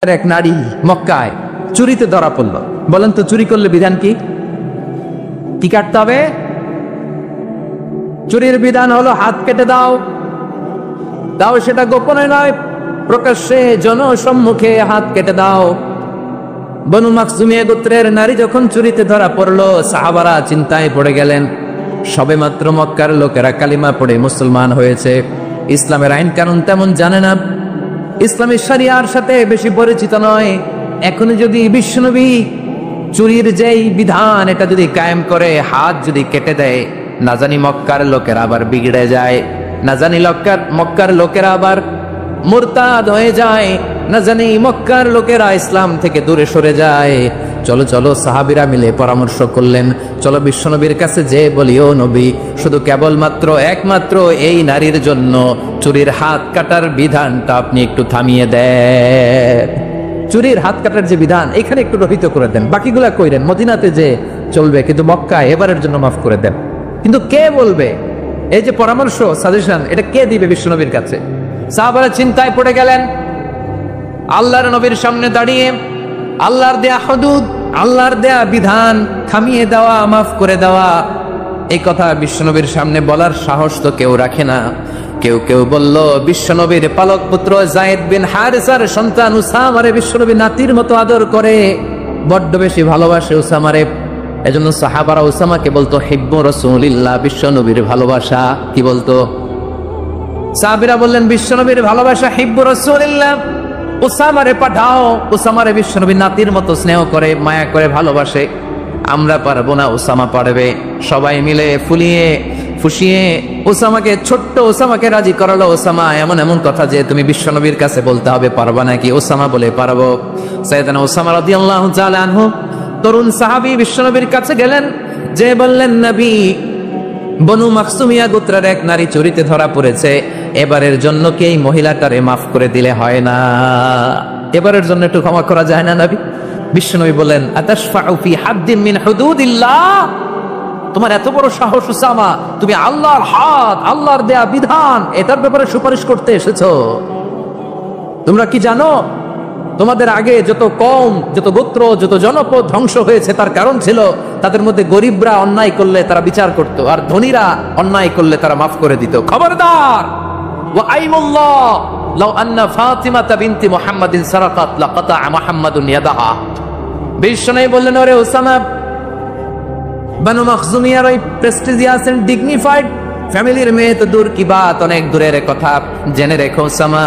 এক নারী মক্কায় চুরিতে ধরা পড়ল। বলেন তো চুরি করলে বিধান কি? কি কাটতে হবে? চুরির বিধান হলো হাত কেটে দাও। দাও সেটা গোপনে নয়, প্রকাশ্যে জনসম্মুখে হাত কেটে দাও। বনু মাখজুমিয়া গোত্রের নারী যখন চুরিতে ধরা পড়লো, সাহাবারা চিন্তায় পড়ে গেলেন। সবেমাত্র মক্কার লোকেরা কালিমা পড়ে মুসলমান হয়েছে, ইসলামের আইন কানুন তেমন জানে না, ইসলামের শরিয়ার সাথে বেশি পরিচিত নয়। এখন যদি বিশ্বনবী চুরির যেই বিধান এটা যদি কায়েম করে হাত যদি কেটে দেয়, না জানি মক্কার লোকেরা আবার বিগড়ে যায়, না জানি মক্কার লোকেরা আবার মুরতাদ হয়ে যায়, না জানি মক্কার লোকেরা ইসলাম থেকে দূরে সরে যায়। চলো চলো, সাহাবীরা মিলে পরামর্শ করলেন, চলো বিশ্বনবীর কাছে যে বলিও নবী, শুধু কেবলমাত্র একমাত্র এই নারীর জন্য চুরির হাত কাটার বিধানটা আপনি একটু থামিয়ে দেন। চুরির হাত কাটার যে বিধান এখানে একটু রহিত করে দেন, বাকিগুলা কইরেন মদিনাতে যে চলবে, কিন্তু মক্কায় এবারের জন্য মাফ করে দেন। কিন্তু কে বলবে? এই যে পরামর্শ, সাজেশন, এটা কে দিবে বিশ্বনবীর কাছে? সাহাবারা চিন্তায় পড়ে গেলেন। আল্লাহর নবীর সামনে দাঁড়িয়ে আল্লাহর দেয়া হুদুদ, আল্লাহর দেয়া বিধান থামিয়ে দেওয়া, মাফ করে দেওয়া, এই কথা বিশ্বনবীর সামনে বলার সাহস তো কেউ রাখে না। কেউ কেউ বলল, বিশ্বনবীর পালক পুত্র যায়েদ বিন হারিসার সন্তান উসামারে বিশ্বনবী নাতির মতো আদর করে, বড্ড বেশি ভালোবাসে উসামারে। এজন্য সাহাবারা উসামাকে বলতো হিব্বু রাসূলিল্লাহ, বিশ্বনবীর ভালোবাসা। কি বলতো? সাহাবীরা বললেন বিশ্বনবীর ভালোবাসা হিব্বু রাসূলিল্লাহ, উসামারে পাঠাও। উসামারে বিশ্বনবী নাতির মতো স্নেহ করে, মায়া করে, ভালোবাসে। আমরা পারবো না, উসামা পারবে। সবাই মিলে ফুসিয়ে উসামাকে, ছোট্ট উসামাকে রাজি করালো। উসামা এমন এমন কথা যে তুমি বিশ্বনবীর কাছে বলতে হবে, পারবা নাকি? উসামা বলে পারবো। সাইয়েদনা উসামা রাদিয়াল্লাহু তাআলা আনহু তরুণ সাহাবী বিশ্বনবীর কাছে গেলেন, যে বললেন, নবী, বনু মাখজুমিয়া গোত্রের এক নারী চুরিতে ধরা পড়েছে, এবারের জন্য কি এই মহিলাটারে মাফ করে দিলে হয় না? এবারের জন্য একটু ক্ষমা করা যায় না নবী? বিশ্বনবী বলেন, আতাশফাউ ফি হাদ্দিন মিন হুদুদিল্লাহ, তোমার এত বড় সাহস উসামা, তুমি আল্লাহর হাত, আল্লাহর দেয়া বিধান, এটার ব্যাপারে সুপারিশ করতে এসেছো? তোমরা কি জানো তোমাদের আগে যত কওম, যত গোত্র, যত জনপদ ধ্বংস হয়েছে তার কারণ ছিল তাদের মধ্যে গরিবরা অন্যায় করলে তারা বিচার করত, আর ধনীরা অন্যায় করলে তারা মাফ করে দিত। খবরদার! ওয়া আইমুল্লাহ লাউ আন্না ফাতিমাতা বিনতি মুহাম্মাদিন সারাকাত লাকাতা মুহাম্মাদুন ইয়াদাহা। বিশ্বনবী বললেন, ওরে উসামা, বনু মাখজুমিয়ার ওই প্রেস্টিজিয়াস এন্ড ডিগনিফাইড ফ্যামিলির মেয়ে তো দূর কি বাত, অনেক দূরের কথা। জেনে রেখো উসামা,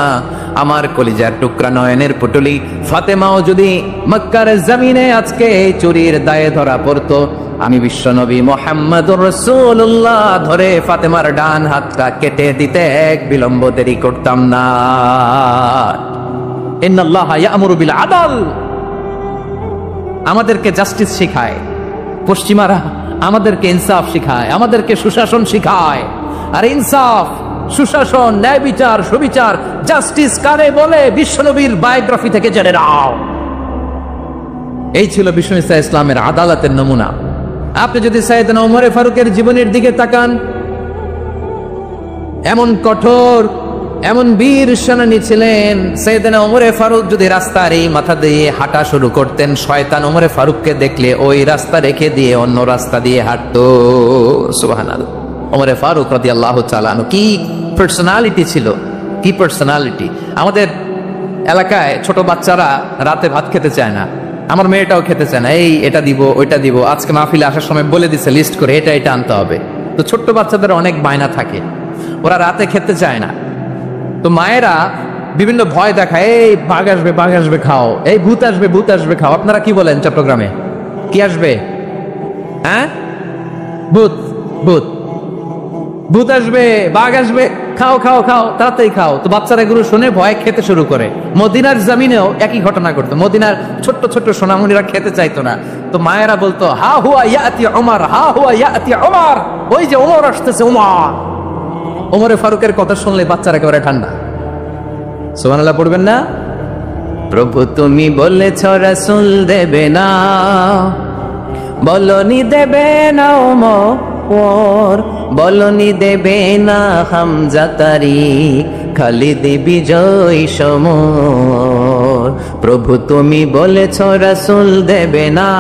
আমার কলিজার টুকরা নয়নের পুটুলি ফাতেমাও যদি মক্কার জমিনে আজকে এই চুরির দায়ে ধরা পড়তো, আমি বিশ্বনবী মুহাম্মদুর রাসূলুল্লাহ ধরে ফাতেমার ডান হাতটা কেটে দিতে এক বিলম্ব দেরি করতাম না। ইন্নাল্লাহা ইয়া'মুরু বিল আদল, আমাদেরকে জাস্টিস শিখায় পশ্চিমারা, আমাদেরকে ইনসাফ শিখায়, আমাদেরকে সুশাসন শিখায়। আর ইনসাফ, সুশাসন, ন্যায় বিচার, সুবিচার, জাস্টিস কারে বলে বিশ্বনবীর বায়োগ্রাফি থেকে জেনে নাও। এই ছিল বিষ্ণু ইসা ইসলামের আদালতের নমুনা। আপনি যদি সাইয়েদনা ওমর ফারুকের জীবনের দিকে তাকান, এমন কঠোর, এমন বীর সেনানী ছিলেন। সাইয়েদনা ওমর ফারুক যদি রাস্তার এই মাথা দিয়ে হাঁটা শুরু করতেন, শয়তান ওমর ফারুককে দেখলে ওই রাস্তা রেখে দিয়ে অন্য রাস্তা দিয়ে হাঁটতো। সুবহানাল্লাহ। ওমর ফারুক রাদিয়াল্লাহু তাআলা আনহু কি পার্সোনালিটি ছিল, কি পার্সোনালিটি! আমাদের এলাকায় ছোট বাচ্চারা রাতে ভাত খেতে চায় না, আমার মেয়েটাও খেতে চায় না, এই এটা দিব ওইটা দিব, আজকে মাহফিলে আসার সময় বলে দিছে লিস্ট করে এটা এটা আনতে হবে। তো ছোট্ট বাচ্চাদের অনেক বায়না থাকে, ওরা রাতে খেতে চায় না। তো মায়েরা বিভিন্ন ভয় দেখায়, এই বাঘ আসবে, বাঘ আসবে খাও, এই ভূত আসবে, ভূত আসবে খাও। আপনারা কি বলেন চট্টগ্রামে? কি আসবে? হ্যাঁ, ভূত, ভূত, ভূত আসবে, বাঘ আসবে, খাও খাও খাও, তাড়াতাড়ি খাও। তো বাচ্চারা এগুলো শুনে ভয় খেতে শুরু করে। মদিনার জমিনেও একই ঘটনা ঘটতো। মদিনার ছোট্ট ছোট্ট সোনামণিরা খেতে চাইতো না। তো মায়েরা বলতো, হা হুয়া ইয়াতি ওমর, হা হুয়া ইয়াতি ওমর, ওই যে ওমর আসতেছে, ওমর। ওমরে ফারুকের কথা শুনলে বাচ্চারা একেবারে ঠান্ডা। সুবহানাল্লাহ পড়বেন না? প্রভু তুমি বলেছ রাসূল দেবে না, বলনি দেবে না ওমর, বলনি দেবে না হামজা তারি, খালিদ বিজয় সমর। প্রভু তুমি বলেছ রাসূল দেবে না,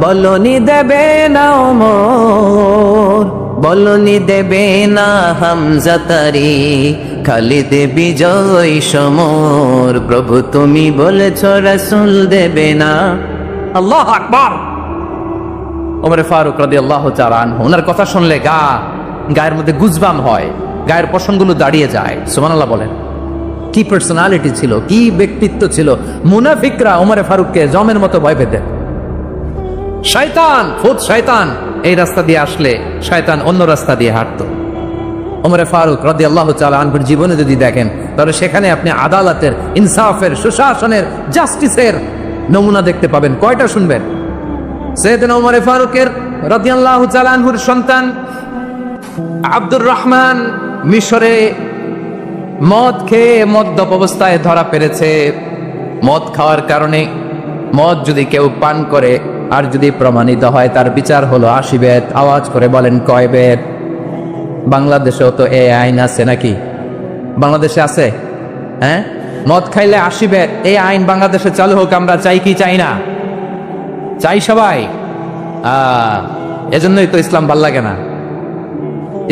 বলনি দেবে না ওমর, বলনি দেবে না হামজা তারি, খালিদ বিজয় সমর। প্রভু তুমি বলেছ রাসূল দেবে না। আল্লাহু আকবার। ওমর ফারুক রাদিয়াল্লাহু তাআলা আনহু, ওনার কথা শুনলে গায়ের মধ্যে গুজবাম হয়, গায়ের পশমগুলো দাঁড়িয়ে যায়। সুবহানাল্লাহ বলেন। কি পার্সোনালিটি ছিল, কি ব্যক্তিত্ব ছিল। মুনাফিকরা ওমর ফারুককে জমের মতো ভয় পেতেন। শয়তান, খুদ শয়তান এই রাস্তা দিয়ে আসলে শয়তান অন্য রাস্তা দিয়ে হাঁটতো। ওমর ফারুক রাদিয়াল্লাহু তাআলা আনহুর জীবনে যদি দেখেন, তাহলে সেখানে আপনি আদালতের, ইনসাফের, সুশাসনের, জাস্টিসের নমুনা দেখতে পাবেন। কয়টা শুনবেন? সাইয়েদনা ওমর ফারুকের রাদিয়াল্লাহু তাআলা আনহুর সন্তান আব্দুর রহমান মিশরে মদ খেয়ে মদ্যপ অবস্থায় ধরা পড়েছে। মদ খাওয়ার কারণে, মদ যদি কেউ পান করে আর যদি প্রমাণিত হয়, তার বিচার হলো 80 বেত। আওয়াজ করে বলেন কয় বেত? বাংলাদেশেও তো এই আইন আছে নাকি? বাংলাদেশে আছে? হ্যাঁ, মদ খাইলে 80 বেত, এই আইন বাংলাদেশে চালু হোক। আমরা চাই কি চাই না? চাই সবাই। এজন্যই তো ইসলাম ভাল লাগে না।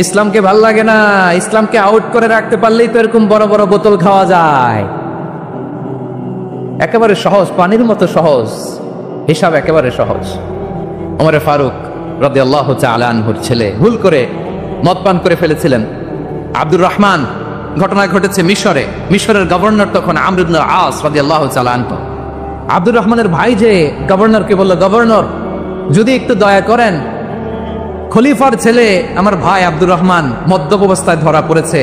ইসলামকে ভাল লাগে না। ইসলামকে আউট করে রাখতে পারলেই তো এরকম বড় বড় বোতল খাওয়া যায়। একেবারে সহজ, পানির মতো সহজ, হিসাব একেবারে সহজ। ওমর ফারুক রাদিয়াল্লাহু তাআলা আনহুর ছেলে ভুল করে মদ পান করে ফেলেছিলেন। আব্দুর রহমান, ঘটনা ঘটেছে মিশরে। মিশরের গভর্নর তখন আমর ইবনে আস রাদিয়াল্লাহু তাআলা আনহু। আব্দুর রহমানের ভাই যে গভর্নরকে বলল, গভর্নর যদি একটু দয়া করেন, খলিফার ছেলে আমার ভাই আব্দুর রহমান মদ্যপ অবস্থায় ধরা পড়েছে,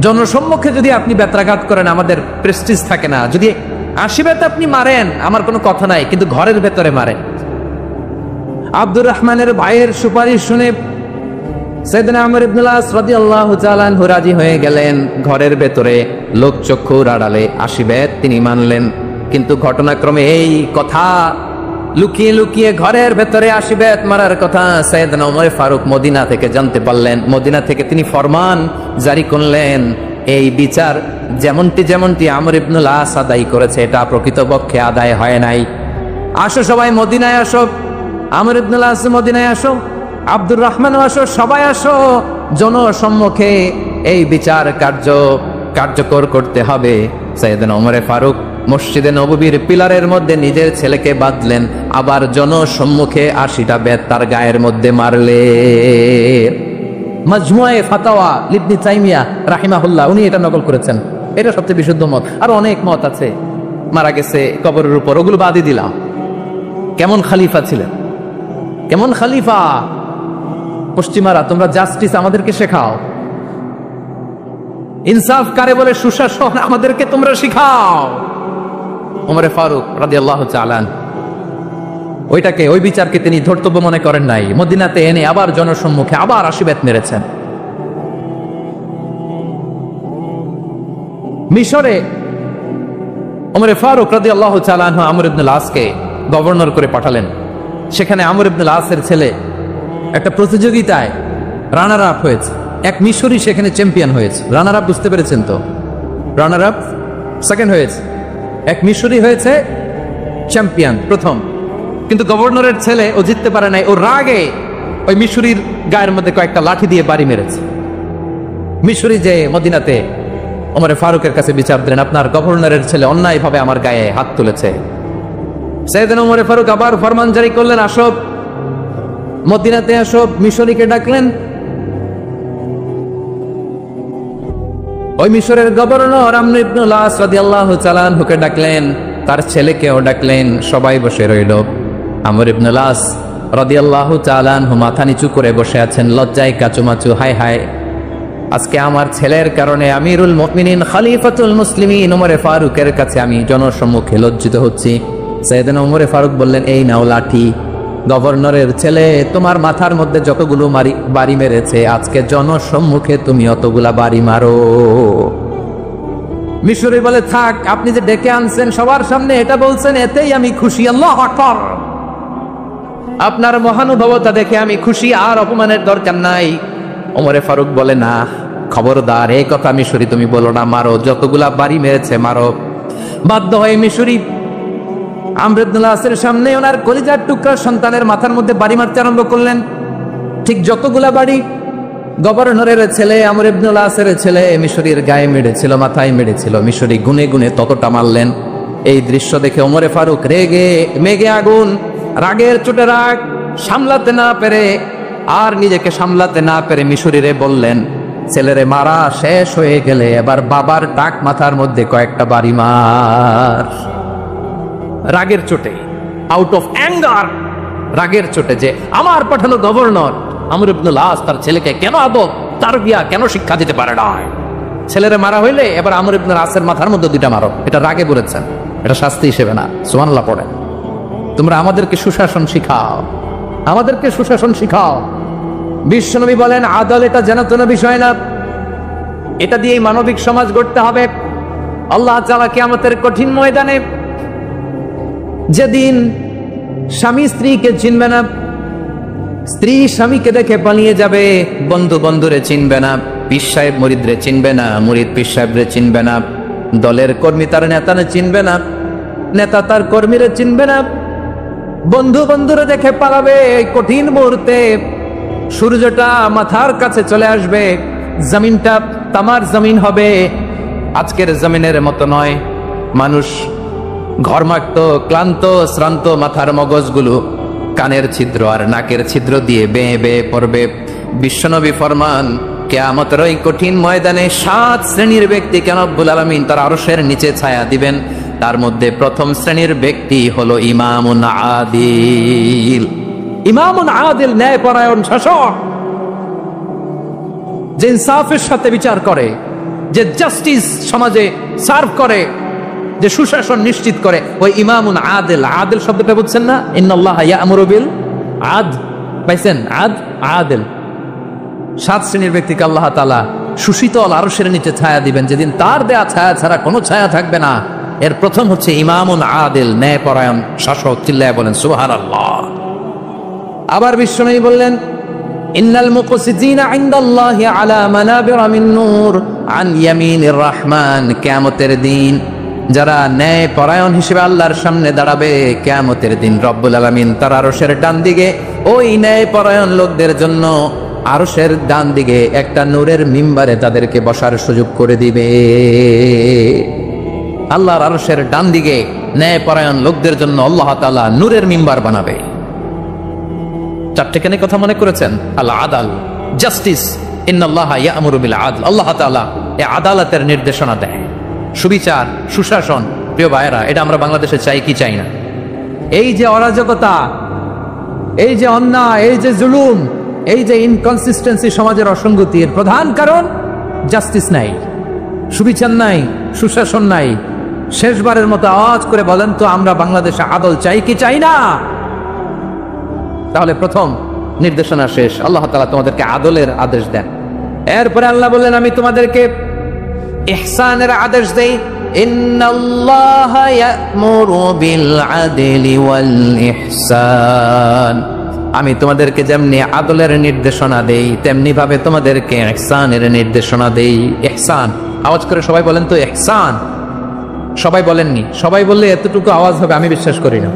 জনসম্মুখে যদি আপনি বেত্রাঘাত করেন আমাদের প্রেস্টিজ থাকে না। যদি 80 বেত আপনি মারেন আমার কোনো কথা নাই, কিন্তু ঘরের ভেতরে মারেন। আব্দুর রহমানের ভাইয়ের সুপারিশ শুনে সাইয়েদনা আমর ইবনে আস রাদিয়াল্লাহু তাআলা আনহু রাজি হয়ে গেলেন। ঘরের ভেতরে লোকচক্ষুর আড়ালে 80 বেত তিনি মানলেন। কিন্তু ঘটনাক্রমে এই কথা লুকিয়ে লুকিয়ে ঘরের ভেতরে 80 বেত মারার কথা সাইয়েদনা ওমর ফারুক মদিনা থেকে জানতে পারলেন। মদিনা থেকে তিনি ফরমান জারি করলেন, এই বিচার যেমনটি আমর ইবনে আস আদায় করেছে, এটা প্রকৃতপক্ষে আদায় হয় নাই। আসো সবাই মদিনায় আসো, আমর ইবনে আস মদিনায় আসো, আব্দুর রহমানও আসো, সবাই আসো, জনসম্মুখে এই বিচার কার্যকর করতে হবে। সাইয়েদনা ওমর ফারুক মসজিদে নববীর পিলারের মধ্যে নিজের ছেলেকে বাঁধলেন, আবার জনসম্মুখে 80টা বেত তার গায়ের মধ্যে মারলে। মাজমুয়ে ফাতাওয়া ইবনে তাইমিয়া রাহিমাহুল্লাহ উনি এটা নকল করেছেন। এটা সবচেয়ে বিশুদ্ধ মত। আর অনেক মত আছে, মারা গেছে কবরের উপর, ওগুলো বাদই দিলাম। কেমন খলিফা ছিলেন, কেমন খলিফা! পশ্চিমারা তোমরা জাস্টিস আমাদেরকে শেখাও, ইনসাফ কারে বলে, সুশাসন আমাদেরকে তোমরা শিখাও। ওমর ফারুক রাদিয়াল্লাহু তাআলা ওই বিচারকে তিনি ধর্তব্য মনে করেন নাই। মদিনাতে এনে আবার জনসম্মুখে আবার 80 বেত মেরেছেন। মিশরে ওমর ফারুক রাদিয়াল্লাহু তাআলা আমর ইবনে আসকে গভর্নর করে পাঠালেন। সেখানে আমর ইবনে আসের ছেলে একটা প্রতিযোগিতায় রানার আপ হয়েছে। এক মিশরি সেখানে চ্যাম্পিয়ন হয়েছে। রানার আপ বুঝতে পেরেছেন তো? রানার আপ সেকেন্ড হয়েছে, এক মিশরি হয়েছে চ্যাম্পিয়ন প্রথম। কিন্তু গভর্নরের ছেলে ও জিততে পারে নাই। ও রাগে ওই মিশরির গায়ের মধ্যে কয়েকটা লাঠি দিয়ে বাড়ি মেরেছে। মিশরি যে মদিনাতে ওমর ফারুকের কাছে বিচার দিলেন, আপনার গভর্নরের ছেলে অন্যায়ভাবে আমার গায়ে হাত তুলেছে। সাইয়েদনা ওমর ফারুক আবার ফরমান জারি করলেন, আসো মদিনাতে আসো। মিশরীকে ডাকলেন। ওই মিশরের গভর্নর আমর ইবনে আস রাদিয়াল্লাহু তাআলা আনহুকে ডাকলেন, তার ছেলেকেও ডাকলেন। সবাই বসে রইল। আমর ইবনে আস রাদিয়াল্লাহু তাআলা আনহু মাথা নিচু করে বসে আছেন, লজ্জায় কাচুমাচু। হায় হায়, আজকে আমার ছেলের কারণে আমিরুল মুমিনিন খলিফাতুল মুসলিমিন ওমর ফারুকের কাছে আমি জনসম্মুখে লজ্জিত হচ্ছি। সাইয়েদনা ওমর ফারুক বললেন, এই নাও লাঠি। গভর্নরের ছেলে তোমার মাথার মধ্যে যতগুলো বাড়ি মেরেছে, আজকে জনসম্মুখে তুমি অতগুলা বাড়ি মারো। মিশরি বলে, থাক, আপনি যে ডেকে আনছেন সবার সামনে এটা বলছেন, এতেই আমি খুশি। আল্লাহু আকবার। আপনার মহানুভবতা দেখে আমি খুশি, আর অপমানের দরকার নাই। ওমর ফারুক বলে, না, খবরদার, এই কথা মিশরি তুমি বলো না, মারো, যতগুলা বাড়ি মেরেছে মারো। বাধ্য হয়ে মিশরি আমর ইবনুল আসের সামনে ওনার কলিজার টুকরা সন্তানের মাথার মধ্যে বাড়ি মারতে আরম্ভ করলেন। ঠিক যতগুলা বাড়ি গভর্নরের ছেলে আমর ইবনুল আসের ছেলে মিশরীর গায়ে মেরেছিল, মাথায় মেরেছিল, মিশরী গুনে গুনে ততটা মারলেন। এই দৃশ্য দেখে ওমরে ফারুক রেগে মেঘে আগুন, রাগের চোটে রাগ সামলাতে না পেরে আর নিজেকে সামলাতে না পেরে মিশরীরে বললেন, ছেলেরে মারা শেষ হয়ে গেলে এবার বাবার টাক মাথার মধ্যে কয়েকটা বাড়ি মার। রাগের চোটে, আউট অফ অ্যাঙ্গার, রাগের চোটে যে আমার পাঠানো গভর্নর আমর ইবনুল আস তার ছেলেকে কেন আদব তারবিয়া কেন শিক্ষা দিতে পারে না, ছেলেরে মারা হইলে এবার আমর ইবনুল আসের মাথার মধ্যে দুইটা মারো। এটা রাগে বলেছেন, এটা শাস্তি হিসেবে না। সুবহানাল্লাহ পড়েন। তোমরা আমাদেরকে সুশাসন শিখাও, আমাদেরকে সুশাসন শিখাও। বিশ্বনবী বলেন আদল এটা জানাতন বিষয় না, এটা দিয়েই মানবিক সমাজ গড়তে হবে। আল্লাহ তাআলা কিয়ামতের কঠিন ময়দানে যেদিন স্বামী স্ত্রীকে চিনবে না, স্ত্রী স্বামীকে দেখে পালিয়ে যাবে, বন্ধু বন্ধুরে চিনবে না, পীর সাহেব মুরিদরে চিনবে না, মুরিদ পীর সাহেবরে চিনবে না, দলের কর্মী তার নেতারে চিনবে না, নেতা তার কর্মীরে চিনবে না, বন্ধু বন্ধুরে দেখে পালাবে। এই কঠিন মুহূর্তে সূর্যটা মাথার কাছে চলে আসবে, জমিনটা তামার জমিন হবে, আজকের জমিনের মতো নয়। মানুষ ঘর্মাক্ত ক্লান্ত শ্রান্ত মাথার মগজগুলো কানের ছিদ্র আর নাকের ছিদ্র দিয়ে বেয়ে বেয়ে পড়বে। বিশ্বনবী ফরমান কিয়ামতের ওই কঠিন ময়দানে 7 শ্রেণীর ব্যক্তিকে রব্বুল আলামিন তার আরশের নিচে ছায়া দিবেন। তার মধ্যে প্রথম শ্রেণীর ব্যক্তি হলো ইমামুন আদিল। ইমামুন আদিল, ন্যায়পরায়ণ শাসক, যে ইনসাফের সাথে বিচার করে, যে জাস্টিস সমাজে সার্ভ করে, যে সুশাসন নিশ্চিত করে, ওই ইমামুন আদিল। আদিল শব্দটা বুঝছেন না? ইন্নাল্লাহা ইয়া'মুরু বিল আদল, পাইছেন? আদিল। 7 শ্রেণীর ব্যক্তিকে আল্লাহ তাআলা সুশীতল আরশের নিচে ছায়া দিবেন, যেদিন তার দেয়া ছায়া ছাড়া কোনো ছায়া থাকবে না। এর প্রথম হচ্ছে ইমামুন আদিল, ন্যায়পরায়ণ শাসক। চিল্লায় বলেন সুবহানাল্লাহ। আবার বিশ্বনবী বললেন ইন্নাল মুকসিতিনা ইনদাল্লাহি আলা মানাবিরা মিন নূর আন ইয়ামিনির রহমান। কিয়ামতের দিন যারা ন্যায়পরায়ণ হিসেবে আল্লাহর সামনে দাঁড়াবে, কিয়ামতের দিন রব্বুল আলামিন তার আরশের ডান দিকে ওই ন্যায়পরায়ণ লোকদের জন্য আরশের ডান দিকে একটা নূরের মিম্বারে তাদেরকে বসার সুযোগ করে দিবে। আল্লাহর আরশের ডান দিকে ন্যায়পরায়ণ লোকদের জন্য আল্লাহ তাআলা নূরের মিম্বার বানাবে। 4টে কেন কথা মনে করেছেন? আল আদাল, জাস্টিস। ইন্নাল্লাহা ইয়া'মুরু বিল আদল। আল্লাহ তাআলা এই আদালতের নির্দেশনা দেয়, সুবিচার, সুশাসন। প্রিয় ভাইয়েরা, এটা আমরা বাংলাদেশে চাই কি চাই না? এই যে অরাজকতা, এই যে অন্যায়, এই যে জুলুম, এই যে ইনকনসিস্টেন্সি, সমাজের অসঙ্গতি, এর প্রধান কারণ জাস্টিস নাই, সুবিচার নাই, সুশাসন নাই। শেষবারের মতো আওয়াজ করে বলেন তো, আমরা বাংলাদেশে আদল চাই কি চাই না? তাহলে প্রথম নির্দেশনা শেষ। আল্লাহ তাআলা তোমাদেরকে আদলের আদেশ দেন। এরপরে আল্লাহ বললেন আমি তোমাদেরকে ইহসানের আদেশ দেই। ইন্নাল্লাহা ইয়া'মুরু বিল আদলি ওয়াল ইহসান। আমি তোমাদেরকে যেমনি আদলের নির্দেশনা দেই, তেমনি ভাবে তোমাদেরকে ইহসানের নির্দেশনা দেই। ইহসান, আওয়াজ করে সবাই বলেন তো ইহসান। সবাই বলেননি, সবাই বললে এতটুকু আওয়াজ হবে আমি বিশ্বাস করি না।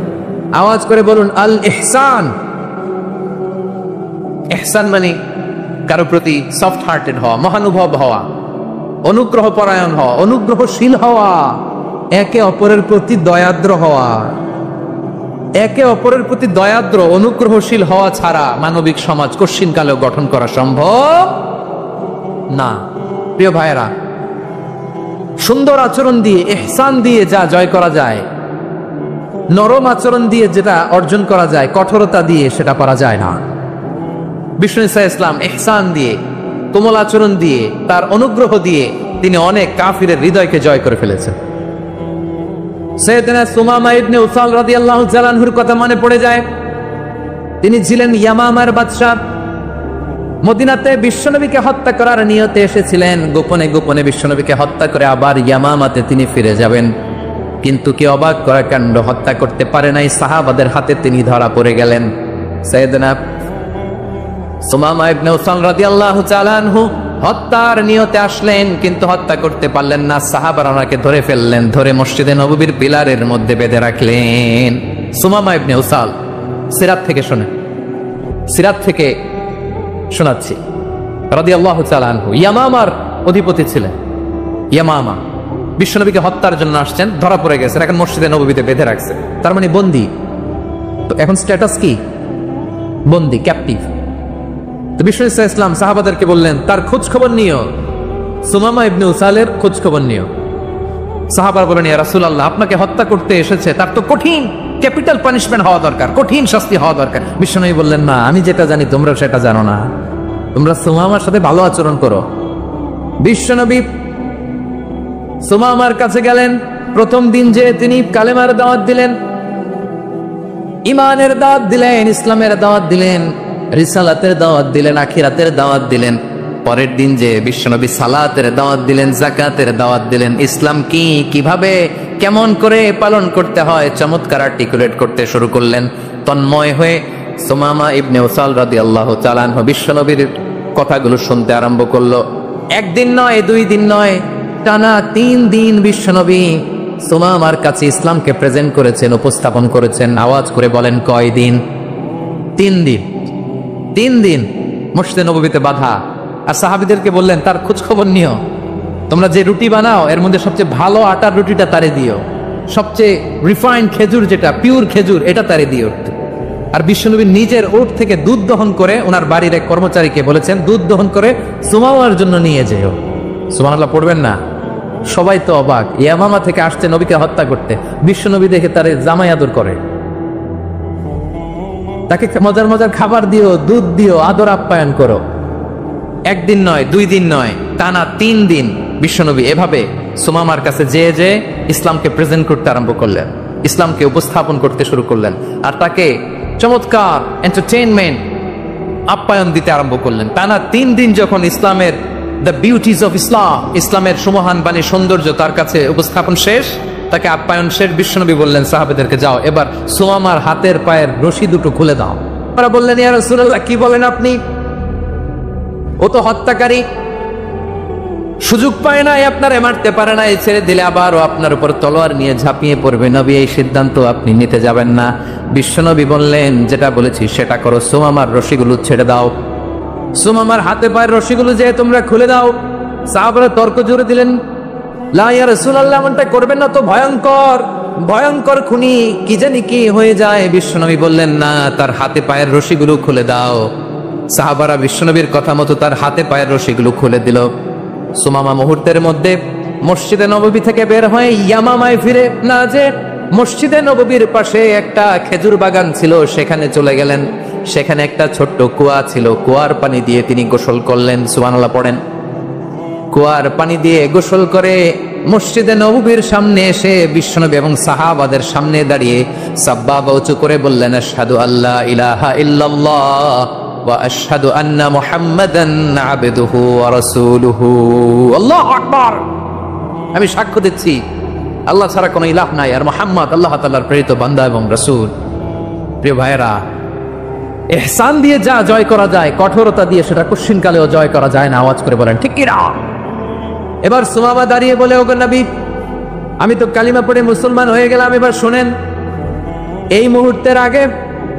আওয়াজ করে বলুন আল ইহসান। ইহসান মানে কারো প্রতি সফট হার্টেড হওয়া, মহানুভব হওয়া, অনুগ্রহ পরায়ণ হওয়া, অনুগ্রহশীল হওয়া, একে অপরের প্রতি দয়াদ্র হওয়া। একে অপরের প্রতি দয়াদ্র অনুগ্রহশীল হওয়া ছাড়া মানবিক সমাজ কশিনকালেও গঠন করা সম্ভব না। প্রিয় ভাইয়েরা, সুন্দর আচরণ দিয়ে, ইহসান দিয়ে যা জয় করা যায়, নরম আচরণ দিয়ে যেটা অর্জন করা যায়, কঠোরতা দিয়ে সেটা করা যায় না। বিষ্ণু ঈসা ইসলাম ইহসান দিয়ে, কোমল আচরণ দিয়ে, তার অনুগ্রহ দিয়ে তিনি অনেক কাফিরের হৃদয়কে জয় করে ফেলেছেন। সাইয়েদনা সুমামা ইবনে উসাল রাদিয়াল্লাহু তাআলা আনহুর কথা মনে পড়ে যায়। তিনি ছিলেন ইয়ামামার বাদশা। মদিনাতে বিশ্বনবীকে হত্যা করার নিয়তে এসেছিলেন। গোপনে গোপনে বিশ্বনবীকে হত্যা করে আবার ইয়ামামাতে তিনি ফিরে যাবেন। কিন্তু কি অবাক করা কাণ্ড, হত্যা করতে পারে নাই, সাহাবাদের হাতে তিনি ধরা পড়ে গেলেন। সাইয়েদনা সুমামা ইবনে উসাল রাদিয়াল্লাহু তাআলা আনহু হত্যার নিয়তে আসলেন, কিন্তু হত্যা করতে পারলেন না। সাহাবারা ওনাকে ধরে ফেললেন, ধরে মসজিদে নববীর পিলারের মধ্যে বেঁধে রাখলেন। সুমামা ইবনে উসাল, সিরাত থেকে শোনেন, সিরাত থেকে শোনাচ্ছি। রাদিয়াল্লাহু তাআলা আনহু ইয়ামামার অধিপতি ছিলেন। ইয়ামামা বিশ্বনবীকে হত্যার জন্য আসছেন, ধরা পড়ে গেছেন, এখন মসজিদে নববীতে বেঁধে রাখছে, তার মানে বন্দী। তো এখন স্ট্যাটাস কি? বন্দী, ক্যাপটিভ। তো বিশ্বনবী সাল্লাল্লাহু আলাইহি ওয়াসাল্লাম সাহাবাদেরকে বললেন, তার খোঁজ খবর নিও, সুমামা ইবনে উসালের খোঁজ খবর নিও। সাহাবারা বলেন, ইয়া রাসূলুল্লাহ, আপনাকে হত্যা করতে এসেছে, তার তো কঠিন ক্যাপিটাল পানিশমেন্ট হওয়া দরকার, কঠিন শাস্তি হওয়া দরকার। বিশ্বনবী বললেন, না, আমি যেটা জানি তোমরা সেটা জানো না, তোমরা সুমামার সাথে ভালো আচরণ করো। বিশ্বনবী সুমামার কাছে গেলেন। প্রথম দিন যে তিনি কালেমার দাওয়াত দিলেন, ইমানের দাওয়াত দিলেন, ইসলামের দাওয়াত দিলেন, রিসালাতের দাওয়াত দিলেন, আখিরাতের দাওয়াত দিলেন। পরের দিন যে বিশ্বনবী সালাতের দাওয়াত দিলেন, যাকাতের দাওয়াত দিলেন, ইসলাম কি, কিভাবে, কেমন করে পালন করতে হয় চমৎকার আর্টিকুলেট করতে শুরু করলেন। তন্ময় হয়ে সুমামা ইবনে উসাল রাদিয়াল্লাহু তাআলা আনহু বিশ্বনবীর কথাগুলো শুনতে আরম্ভ করলো। একদিন নয়, 2 দিন নয়, টানা 3 দিন বিশ্বনবী সুমামার কাছে ইসলামকে প্রেজেন্ট করেছেন, উপস্থাপন করেছেন। আওয়াজ করে বলেন, কয় দিন? 3 দিন। 3 দিন মসজিদে নববীতে বাধা। আর সাহাবীদেরকে বললেন, তার খোঁজ খবর নিও, তোমরা যে রুটি বানাও এর মধ্যে সবচেয়ে ভালো আটার রুটিটা তারে দিও, সবচেয়ে রিফাইন্ড খেজুর, যেটা পিওর খেজুর, এটা তারে দিও। আর বিশ্বনবী নিজের ওট থেকে দুধ দহন করে ওনার বাড়ির এক কর্মচারীকে বলেছেন, দুধ দহন করে সুমামার জন্য নিয়ে যেও। সুবহানাল্লাহ পড়বেন না? সবাই তো অবাক, ইয়ামামা থেকে আসছে নবীকে হত্যা করতে, বিশ্বনবী দেখে তারে জামাই আদর করে, তাকে মজার মজার খাবার দিও, দুধ দিও, আদর আপ্যায়ন করো। একদিন নয়, 2 দিন নয়, টানা 3 দিন বিশ্বনবী এভাবে সুমামার কাছে যেয়ে যে ইসলামকে প্রেজেন্ট করতে আরম্ভ করলেন, ইসলামকে উপস্থাপন করতে শুরু করলেন, আর তাকে চমৎকার এন্টারটেইনমেন্ট আপ্যায়ন দিতে আরম্ভ করলেন। টানা 3 দিন যখন ইসলামের দ্য বিউটিজ অফ ইসলাম, ইসলামের সুমহান বাণী, সৌন্দর্য তার কাছে উপস্থাপন শেষ, তাকে আপ্যায়ন শেষ, বিশ্বনবী বললেন সাহাবাদেরকে, যাও এবার সুমামার হাতের পায়ের রশি দুটো খুলে দাও। তারা বললেন, ইয়া রাসূলুল্লাহ, কি বলেন আপনি? ও তো হত্যাকারী, সুযোগ পায় না, আপনারে মারতে পারে না, ছেড়ে দিলে আবার ও আপনার উপর তলোয়ার নিয়ে ঝাঁপিয়ে পড়বে। নবী, এই সিদ্ধান্ত আপনি নিতে যাবেন না। বিশ্বনবী বললেন, যেটা বলেছি সেটা করো, সুমামার রশিগুলো ছেড়ে দাও, সুমামার হাতে পায়ের রশিগুলো যে তোমরা খুলে দাও। সাহাবারা তর্ক জুড়ে দিলেন, লা ইয়া রাসূলুল্লাহ, এমনটা করবেন না, তো ভয়ঙ্কর, ভয়ঙ্কর খুনি, কি জানি কি হয়ে যায়। বিশ্বনবী বললেন, না, তার হাতে পায়ের রশিগুলো খুলে দাও। সাহাবারা বিশ্বনবীর কথা মতো তার হাতে পায়ের রশিগুলো খুলে দিল। সুমামা মুহূর্তের মধ্যে মসজিদে নববী থেকে বের হয়ে ইয়ামামায় ফিরে না যে মসজিদে নববীর পাশে একটা খেজুর বাগান ছিল, সেখানে চলে গেলেন। সেখানে একটা ছোট্ট কুয়া ছিল, কুয়ার পানি দিয়ে তিনি গোসল করলেন। সুবহানাল্লাহ পড়েন। কুয়ার পানি দিয়ে গোসল করে মসজিদে নববীর সামনে এসে বিশ্বনবী এবং সাহাবাদের সামনে দাঁড়িয়ে সাব্বাবা উঁচু করে বললেন, আশহাদু আল্লা ইলাহা ইল্লাল্লাহ ওয়া আশহাদু আন্না মুহাম্মাদান আবদুহু ওয়া রাসূলুহু। আল্লাহু আকবার। আমি সাক্ষ্য দিচ্ছি আল্লাহ ছাড়া কোনো ইলাহ নাই, আর মুহাম্মদ আল্লাহ তাআলার প্রেরিত বান্দা এবং রাসূল। প্রিয় ভাইয়েরা, ইহসান দিয়ে যা জয় করা যায়, কঠোরতা দিয়ে সেটা কুশ্চিনকালেও জয় করা যায় না। আওয়াজ করে বলেন, ঠিক কি না? এবার সুমামা দাঁড়িয়ে বলে, ওগো নবী, আমি তো কালিমা পড়ে মুসলমান হয়ে গেলাম, এবার শুনেন, এই মুহূর্তের আগে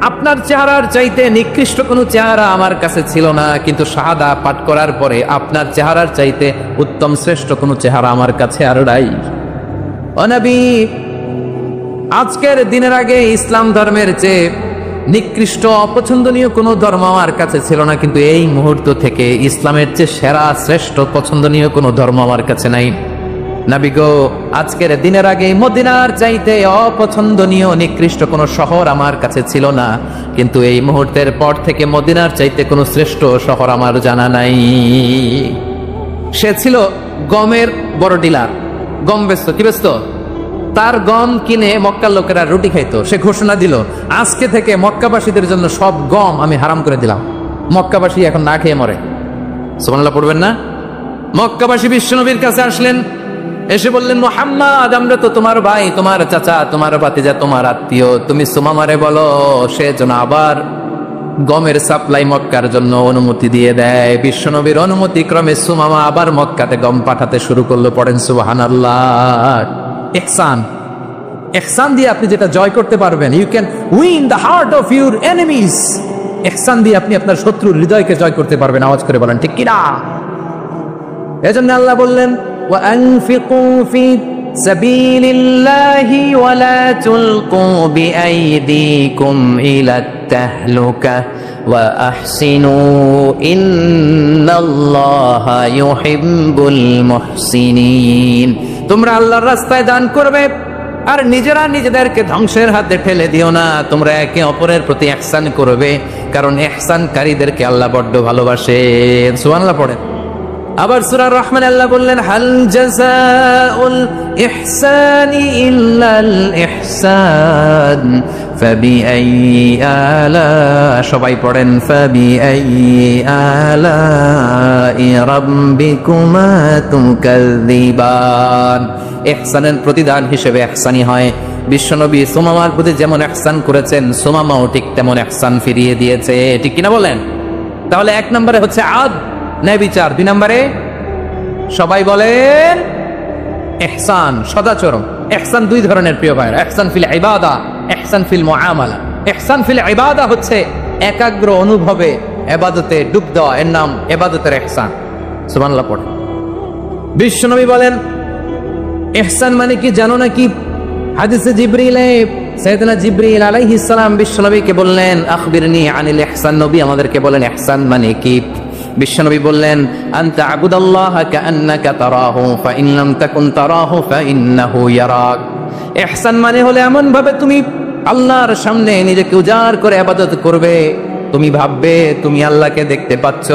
আপনার চেহারার চাইতে নিকৃষ্ট কোনো চেহারা আমার কাছে ছিল না, কিন্তু শাহাদা পাঠ করার পরে আপনার চেহারার চাইতে উত্তম শ্রেষ্ঠ কোনো চেহারা আমার কাছে আর নাই। ও নবী, আজকের দিনের আগে ইসলাম ধর্মের চেয়ে নিকৃষ্ট অপছন্দনীয় কোনো ধর্ম আমার কাছে ছিল না, কিন্তু এই মুহূর্ত থেকে ইসলামের চেয়ে সেরা শ্রেষ্ঠ পছন্দনীয় কোনো ধর্ম আমার কাছে নাই। নবী গো, আজকের দিনের আগে মদিনার চাইতে অপছন্দনীয় নিকৃষ্ট কোনো শহর আমার কাছে ছিল না, কিন্তু এই মুহূর্তের পর থেকে মদিনার চাইতে কোনো শ্রেষ্ঠ শহর আমার জানা নাই। সে ছিল গমের বড় ডিলার, গম বেচত। কি বেচত? তার গম কিনে মক্কার লোকেরা রুটি খাইতো। সে ঘোষণা দিল, আজকে থেকে মক্কাবাসীদের জন্য সব গম আমি হারাম করে দিলাম, মক্কাবাসী এখন না খেয়ে মরে। সুবহানাল্লাহ পড়বেন না? মক্কাবাসী বিশ্বনবীর কাছে আসলেন, এসে বললেন, মুহাম্মদ, আমরা তো তোমার ভাই, তোমার চাচা, তোমার ভাতিজা, তোমার আত্মীয়, তুমি সুমামারে বলো সে যেন আবার গমের সাপ্লাই মক্কার জন্য অনুমতি দিয়ে দেয়। বিশ্বনবীর অনুমতি ক্রমে সুমামা আবার মক্কাতে গম পাঠাতে শুরু করলো। পড়েন সুবহানাল্লাহ। ইহসান, ইহসান দিয়ে আপনি যেটা জয় করতে পারবেন, you can win the heart of your enemies. ইহসান দিয়ে আপনি আপনার শত্রুর হৃদয়কে জয় করতে পারবেন। আওয়াজ করে বলেন ঠিক কিনা? এজন্য আল্লাহ বললেন ওয়া আনফিকু ফি সাবিলিল্লাহি ওয়া লা তুলকু বিআইদিকুম ইলাত তাহলুকা ওয়া আহসিনু ইন্নাল্লাহা ইউহিব্বুল মুহসিনিন। তোমরা আল্লাহর রাস্তায় দান করবে আর নিজেরা নিজেদেরকে ধ্বংসের হাতে ঠেলে দিও না। তোমরা একে অপরের প্রতি ইহসান করবে, কারণ ইহসানকারীদেরকে আল্লাহ বড্ড ভালোবাসেন। সুবহানাল্লাহ পড়েন। আবার সূরা রহমান আল্লাহ বললেন হাল জাযাউল ইহসানি ইল্লাল ইহসান ফাবিআইয়ি আলা, সবাই পড়েন ফাবিআইয়ি আলাই রাব্বিকুমা তুকাযযিবান। ইহসানের প্রতিদান হিসেবে ইহসানি হয়। বিশ্বনবী সুমামার প্রতি যেমন ইহসান করেছেন, সুমামাও ঠিক তেমন ইহসান ফিরিয়ে দিয়েছে। ঠিক কিনা বলেন? তাহলে এক নম্বরে হচ্ছে আদ, ন্যায় বিচার। দুই নম্বরে সবাই বলেন ইহসান, সদাচরণ। ইহসান দুই ধরনের প্রিয় ভাইরা, ইহসান ফিল ইবাদা, ইহসান ফিল মুআমালা। ইহসান ফিল ইবাদা হচ্ছে একাগ্র অনুভবে ইবাদতে ডুব দেওয়া, এর নাম ইবাদতের ইহসান। সুবহানাল্লাহ পড়ে। বিশ্বনবী বলেন ইহসান মানে কি জানো নাকি? হাদিসে জিবরিলে সাইয়েদনা জিবরিল আলাইহিস সালাম বিশ্বনবীকে বললেন আখবিরনি আনিল ইহসান। নবী আমাদেরকে বলেন ইহসান মানে কি? বিশ্বনবী বললেন আনতা আবুদাল্লাহা কাআন্নাকা তারাহু ফাইন লাম তাকুন তারাহু ফাইন্নাহু ইয়ারাক। ইহসান মানে হলো এমন ভাবে তুমি আল্লাহর সামনে নিজেকে উজাড় করে ইবাদত করবে, তুমি ভাববে তুমি আল্লাহকে দেখতে পাচ্ছ।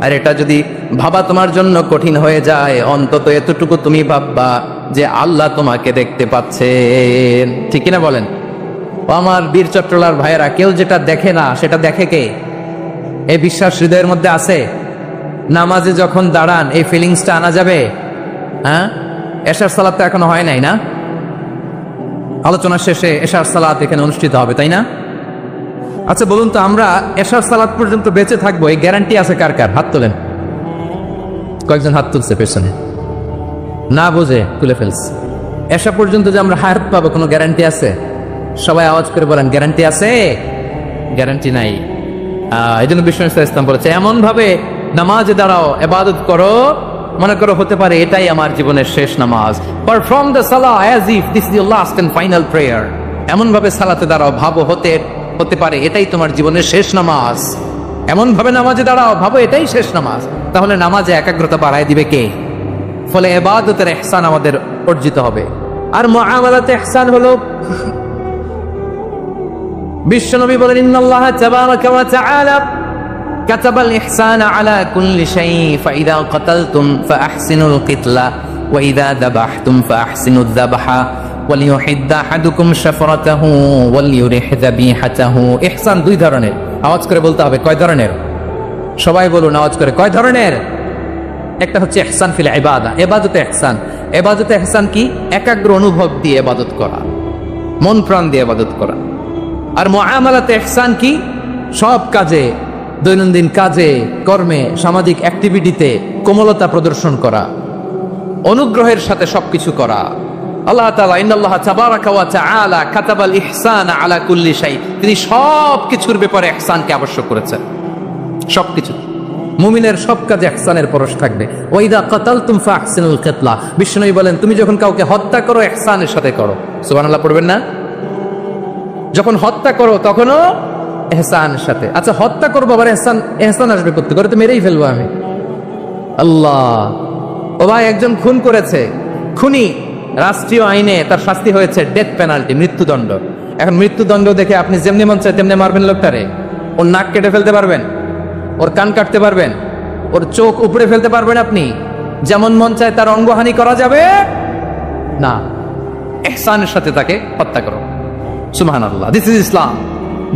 আর এটা যদি ভাবা তোমার জন্য কঠিন হয়ে যায়, অন্তত এতটুকু তুমি ভাববা যে আল্লাহ তোমাকে দেখতে পাচ্ছেন। ঠিক কিনা বলেন? আমার বীর চট্টলার ভাইয়েরা, কেউ যেটা দেখে না সেটা দেখে কে? এই বিশ্বাস হৃদয়ের মধ্যে আছে? নামাজে যখন দাঁড়ান এই ফিলিংসটা আনা যাবে? হ্যাঁ, এশার সালাত তো এখনো হয় নাই না? আলোচনা শেষে এশার সালাত এখানে অনুষ্ঠিত হবে, তাই না? আচ্ছা বলুন তো, আমরা এশার সালাত পর্যন্ত বেঁচে থাকবো এই গ্যারান্টি আছে কার কার? হাত তোলেন। কয়েকজন হাত তুলছে পেছনে, না বুঝে তুলে ফেলছে। এশা পর্যন্ত যে আমরা হায়াত পাবো কোনো গ্যারান্টি আছে? সবাই আওয়াজ করে বলেন গ্যারান্টি আছে? গ্যারান্টি নাই। এই জন্য বিষ্ণু ইসলাম বলেছে এমন ভাবে নামাজে দাঁড়াও, ইবাদত করো, মনে করো হতে পারে এটাই আমার জীবনের শেষ নামাজ। পারফর্ম দ্য সালাহ as if this is your last and final prayer. এমন ভাবে সালাতে দাঁড়াও, ভাবো হতে পারে এটাই তোমার জীবনের শেষ নামাজ। এমন ভাবে নামাজে দাঁড়াও, ভাবো এটাই শেষ নামাজ। তাহলে নামাজে একাগ্রতা বাড়ায় দিবে কে? ফলে ইবাদতের ইহসান আমাদের অর্জিত হবে। আর মুআমালাতে ইহসান হলো, বিশ্বনবী বলেন ইন্নাল্লাহা তাবারাকা ওয়া তাআলা কাতাবাল ইহসানা আলা কুল্লি শাই ফাইদা কাতালতুম ফাআহসিনুল কিতলা ওয়া ইযা যাবাহতুম ফাআহসিনুদ যাবহা ওয়ালিউহিদ্দা আহাদুকুম শাফরাতাহু ওয়ালিউরিহ যাবিহাতাহু। ইহসান দুই ধরনের। আওয়াজ করে বলতে হবে কয় ধরনের? সবাই বলুন আওয়াজ করে, কয় ধরনের? একটা হচ্ছে ইহসান ফিল ইবাদা, ইবাদতে ইহসান। ইবাদতে ইহসান কি? একাগ্র অনুভব দিয়ে ইবাদত করা, মন প্রাণ দিয়ে ইবাদত করা। আর মুআমালাতে ইহসান কি? সব কাজে, দৈনন্দিন কাজে, কর্মে, সামাজিক অ্যাক্টিভিটিতে কোমলতা প্রদর্শন করা, অনুগ্রহের সাথে সবকিছু করা। আল্লাহ তাআলা ইন্নাল্লাহা তাবারাকা ওয়া তাআলা কাতাবাল ইহসানা আলা কুল্লি শাই, তিনি সব কিছুর ব্যাপারে ইহসানকে আবশ্যক করেছেন। সবকিছু, মুমিনের সব কাজে ইহসানের পরশ থাকবে। ওয়া ইযা কাতালতুম ফাআহসিনুল কিতলা। বিষ্ণু বলেন তুমি যখন কাউকে হত্যা করো ইহসানের সাথে করো। সুবহানাল্লাহ পড়বেন না? যখন হত্যা করো তখনও ইহসানের সাথে। আচ্ছা হত্যা করবো আবার ইহসান আসবে করতে করে, তো মেরেই ফেলবো আমি। আল্লাহ, ও ভাই একজন খুন করেছে, খুনি রাষ্ট্রীয় আইনে তার শাস্তি হয়েছে ডেথ পেনাল্টি, মৃত্যুদণ্ড। এখন মৃত্যুদণ্ড দেখে আপনি যেমনি মন চায় তেমনি মারবেন লোকটারে? ওর নাক কেটে ফেলতে পারবেন? ওর কান কাটতে পারবেন? ওর চোখ উপড়ে ফেলতে পারবেন আপনি? যেমন মন চায় তার অঙ্গহানি করা যাবে না। ইহসানের সাথে তাকে হত্যা করো। সুবহানাল্লাহ, this is Islam,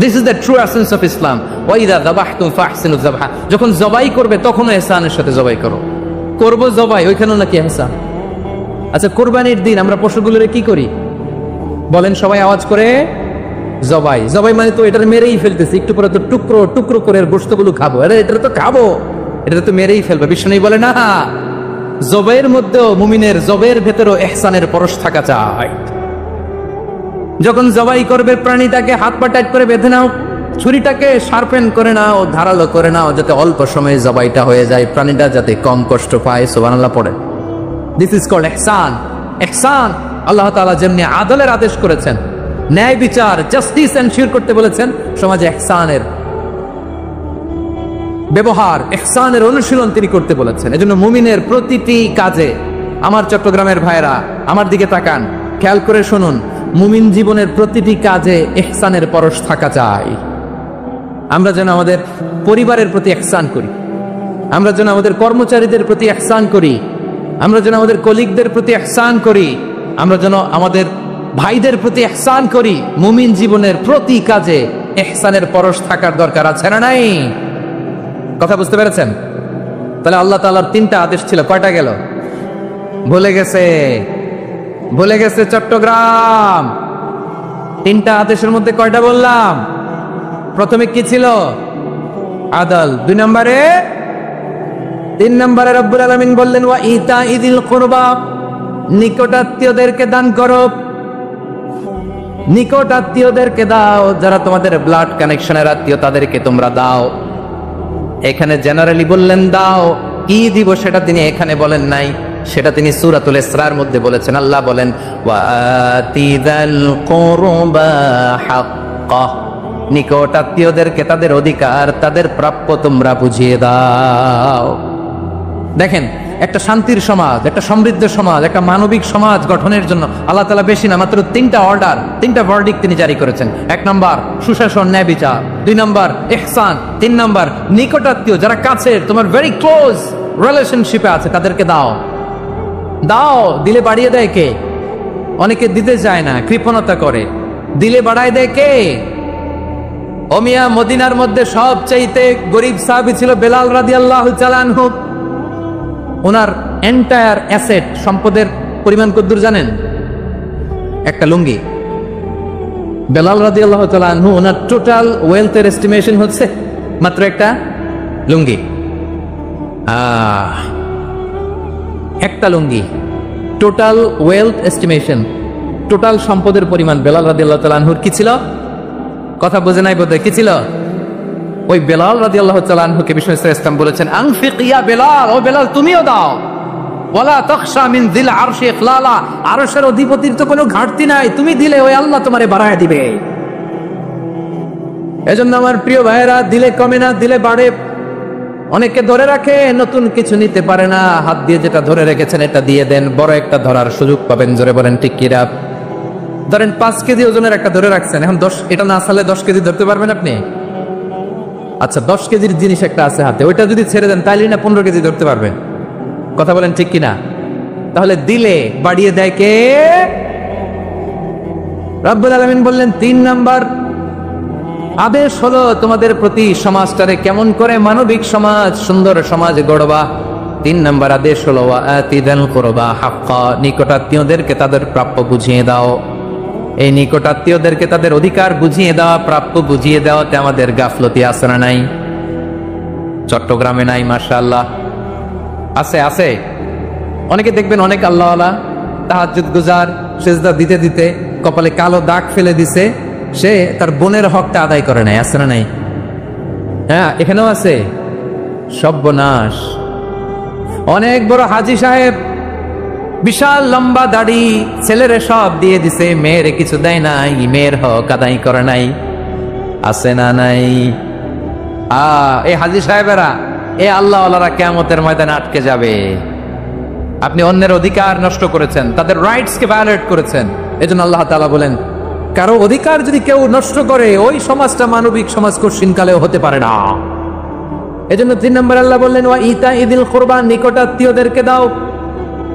this is the true essence of Islam. ওয়া ইযা যাবাহতুম ফাহসিনুয যাবহা, যখন জবাই করবে তখনও ইহসানের সাথে জবাই করো। করব জবাই, ওইখানেও নাকি ইহসান। আচ্ছা কোরবানির দিন আমরা পশুগুলোরে কি করি বলেন সবাই আওয়াজ করে? জবাই জবাই মানে তো এটার মেরেই ফেলতেছি, একটু পরে তো টুকরো টুকরো করে গোশতগুলো খাবো, এটা তো খাবো, এটা তো মেরেই ফেলবে। বিষ্ণু বলে না, জবের মধ্যেও মুমিনের জবের ভেতরেও ইহসানের পরশ থাকা চাই। যখন জবাই করবে প্রাণীটাকে হাত পা টাইট করে বেঁধে নাও, ছুরিটাকে শার্পেন করে নাও, ধারালো করে নাও, যাতে অল্প সময়ে জবাইটা হয়ে যায়, প্রাণীটা যাতে কম কষ্ট পায়। সুবহানাল্লাহ পড়ে। দিস ইজ কল্ড ইহসান। ইহসান আল্লাহ তাআলা যেমনি আদলের আদেশ করেছেন, ন্যায় বিচার জাস্টিস এনশিওর করতে বলেছেন, সমাজে ইহসানের ব্যবহার, ইহসানের অনুশীলন তিনি করতে বলেছেন। এজন্য মুমিনের প্রতিটি কাজে, আমার চট্টগ্রামের ভাইরা আমার দিকে তাকান, খেয়াল করে শুনুন, মুমিন জীবনের প্রতিটি কাজে ইহসানের পরশ থাকা চাই। আমরা যেন আমাদের পরিবারের প্রতি ইহসান করি, আমরা যেন আমাদের কর্মচারীদের প্রতি ইহসান করি, আমরা যেন আমাদের কলিগদের প্রতি ইহসান করি, আমরা যেন আমাদের ভাইদের প্রতি ইহসান করি। মুমিন জীবনের প্রতি কাজে ইহসানের পরশ থাকার দরকার আছে না নাই? কথা বুঝতে পেরেছেন? তাহলে আল্লাহ তাআলার তিনটা আদেশ ছিল, কয়টা গেল? ভুলে গেছে, ভুলে গেছে চট্টগ্রাম। তিনটা আদেশের মধ্যে কয়টা বললাম? প্রথমে কি ছিল? আদল। 2 নম্বরে, 3 নম্বরে রব্বুল আলামিন বললেন ওয়া ইতাইযিল কুরবা, নিকটাত্মীয়দেরকে দান করো, নিকটাত্মীয়দেরকে দাও, যারা তোমাদের ব্লাড কানেকশনের আত্মীয় তাদেরকে তোমরা দাও। এখানে জেনারেলি বললেন দাও, কি দিব সেটা তিনি এখানে বলেন নাই, সেটা তিনি সূরাতুল ইসরার মধ্যে বলেছেন। আল্লাহ বলেন ওয়া আতিযাল কুরবা হাক্কাহ, নিকট আত্মীয়দেরকে তাদের অধিকার, তাদের প্রাপ্য তোমরা বুঝিয়ে দাও। দেখেন, একটা শান্তির সমাজ, একটা সমৃদ্ধ সমাজ, একটা মানবিক সমাজ গঠনের জন্য আল্লাহ তাআলা বেশি না, মাত্র 3টা অর্ডার, 3টা ভার্ডিক্ট তিনি জারি করেছেন। 1 নম্বর সুশাসন, ন্যায় বিচার। 2 নম্বর ইহসান। 3 নম্বর নিকটাত্মীয়, যারা কাছের, তোমার ভেরি ক্লোজ রিলেশনশিপে আছে, তাদেরকে দাও। দাও, দিলে বাড়িয়ে দেয় কে? অনেকে দিতে চায় না, কৃপণতা করে। দিলে বাড়ায় দেয় কে? ওমিয়া মদিনার মধ্যে সবচাইতে গরিব সাহাবী ছিল বেলাল রাদিয়াল্লাহু তাআলা আনহু। ওনার এন্টায়ার অ্যাসেট, সম্পদের পরিমাণ কতদূর জানেন? একটা লুঙ্গি। বেলাল রাদিয়াল্লাহু তাআলা আনহু, ওনার টোটাল ওয়েলথের এস্টিমেশন হচ্ছে মাত্র একটা লুঙ্গি। একটা লুঙ্গি, টোটাল ওয়েলথ এস্টিমেশন, টোটাল সম্পদের পরিমাণ বেলাল রাদিয়াল্লাহু তাআলা আনহুর কি ছিল? কথা বোঝে নাই বোধহয়, কি ছিল? ওই বেলাল রাদিয়াল্লাহু তাআলা আনহুকে বিষ্ণু ইসলাম বলেছেন আনফিক ইয়া বেলাল, ও বেলাল তুমিও দাও। ওয়ালা তাখশা মিন যিল আরশি ইখলালা, আরশের অধিপতির তো কোনো ঘাটতি নাই, তুমি দিলে ওই আল্লাহ তোমারে বাড়ায় দিবে। এজন্য আমার প্রিয় ভাইয়েরা, দিলে কমে না, দিলে বাড়ে। অনেকে ধরে রাখে, নতুন কিছু নিতে পারে না, হাত দিয়ে যেটা ধরে রেখেছেন এটা দিয়ে দেন, বড় একটা ধরার সুযোগ পাবেন। জোরে বলেন ঠিক কিনা? ধরেন 5 কেজি ওজনের একটা ধরে রাখছেন, এখন 10, এটা না আসলে 10 কেজি ধরতে পারবেন আপনি? আচ্ছা, 10 কেজির জিনিস একটা আছে হাতে, ওইটা যদি ছেড়ে দেন তাইলে না 15 কেজি ধরতে পারবেন? কথা বলেন ঠিক কিনা? তাহলে দিলে বাড়িয়ে দেয় কে? রব্বুল আলামিন বললেন 3 নাম্বার আদেশ হলো তোমাদের প্রতি সমাজটারে কেমন করে মানবিক সমাজ, সুন্দর সমাজ গড়বা। 3 নাম্বার আদেশ হলো ওয়া আতিযাল কুরবা হাক্কা, নিকটাত্মীয়দেরকে তাদের প্রাপ্য বুঝিয়ে দাও। এই নিকটাত্মীয়দেরকে তাদের অধিকার বুঝিয়ে দেওয়া, প্রাপ্য বুঝিয়ে দেওয়াতে আমাদের গাফলতি আছে না নাই? চট্টগ্রামে নাই? মাশাআল্লাহ আছে, আছে। অনেকে দেখবেন অনেক আল্লাহওয়ালা, তাহাজ্জুদ গুজার, সিজদা দিতে দিতে কপালে কালো দাগ ফেলে দিছে, সে তার বোনের হকটা আদায় করে নাই। আছে না নাই? হ্যাঁ, এখানেও আছে। সর্বনাশ। অনেক বড় হাজী সাহেব, বিশাল লম্বা দাড়ি, ছেলেরে সব দিয়ে দিছে, মেয়েরে কিছু দেয় নাই, মেয়ের হক আদায় করে নাই। আছে না নাই? এই হাজী সাহেবেরা, এ আল্লাহওয়ালারা কিয়ামতের ময়দানে আটকে যাবে। আপনি অন্যের অধিকার নষ্ট করেছেন, তাদের রাইটস কে ভায়োলেট করেছেন। এজন্য আল্লাহ তাআলা বলেন, কারো অধিকার যদি কেউ নষ্ট করে, ওই সমাজটা মানবিক সমাজ কঠিনকালেও হতে পারে না। এজন্য 3 নম্বর আল্লাহ বললেন ওয়া ইতাইযিল কুরবা, নিকটাত্মীয়দেরকে দাও।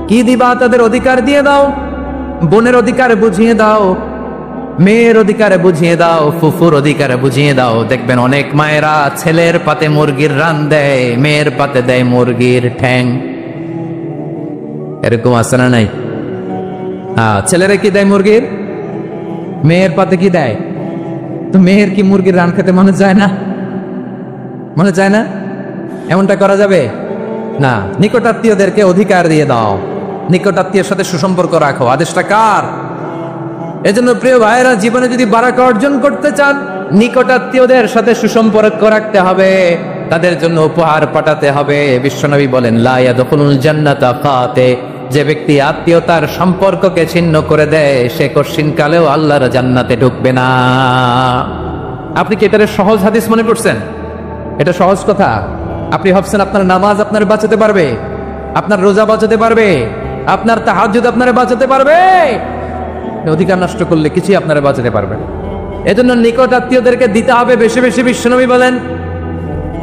কি দিবা? তাদের অধিকার দিয়ে দাও, বোনের অধিকার বুঝিয়ে দাও, মেয়ের অধিকারে বুঝিয়ে দাও, ফুফুর অধিকারে বুঝিয়ে দাও। দেখবেন অনেক মায়েরা ছেলের পাতে মুরগির রান দেয়, মেয়ের পাতে দেয় মুরগির ঠ্যাং। এরকম আছে না নাই? ছেলেরা কি দেয়? মুরগির। মেয়ের পাতে কি দেয়? তো মেয়ের কি মুরগির রান খেতে মনে যায় না? মনে যায় না? এমনটা করা যাবে না। নিকটাত্মীয়দেরকে অধিকার দিয়ে দাও, নিকটাত্মীয়ের সাথে সুসম্পর্ক রাখো। আদেশটা কার? এজন্য প্রিয় ভাইয়েরা, জীবনে যদি বারাকা অর্জন করতে চান, নিকটাত্মীয়দের সাথে সুসম্পর্ক রাখতে হবে, তাদের জন্য উপহার পাঠাতে হবে। বিশ্বনবী বলেন, লা ইয়াদখুলুল জান্নাতা ফাতে, যে ব্যক্তি আত্মীয়তার সম্পর্ককে ছিন্ন করে দেয় সে কশিনকালেও আল্লাহর জান্নাতে ঢুকবে না। আপনি কি এটার সহজ হাদিস মনে করছেন? এটা সহজ কথা। আপনি ভাবছেন আপনার নামাজ আপনার বাঁচাতে পারবে, আপনার রোজা বাঁচাতে পারবে, আপনার তাহাজ্জুদ আপনার বাঁচাতে পারবে? অধিকার নষ্ট করলে কিছুই আপনারা বাঁচাতে পারবেন। এজন্য নিকট আত্মীয়দেরকে দিতে হবে বেশি বেশি। বিশ্বনবী বলেন,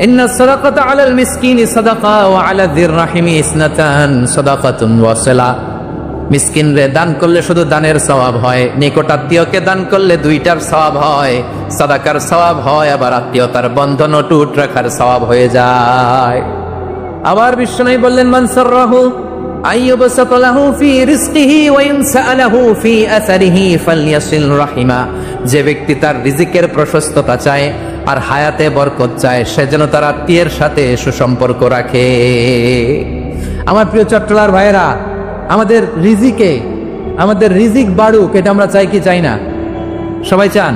ইন্না সাদাকাতা আলাল মিসকিনি সাদাকা ওয়া আলা যির রাহিমি ইসনাতান সাদাকাতুন ওয়া সিলা। মিসকিনরে দান করলে শুধু দানের সওয়াব হয়, নিকট আত্মীয়কে দান করলে দুইটার সওয়াব হয়, সাদাকার সওয়াব হয়, আবার আত্মীয়তার বন্ধন অটুট রাখার সওয়াব হয়ে যায়। আবার বিশ্বনবী বললেন, মান সাররাহু আইয়ুবসাতা লাহু ফি রিজকিহি ওয়া ইনসাআলাহু ফি আসারিহি ফালইয়াসিল রাহিমা। যে ব্যক্তি তার রিজিকের প্রশস্ততা চায় আর হায়াতে বরকত চায়, সে যেন তার আত্মীয়ের সাথে সুসম্পর্ক রাখে। আমার প্রিয় চট্টলার ভাইয়েরা, আমাদের রিজিক বাড়ুক, এটা আমরা চাই কি চাই না? সবাই চান?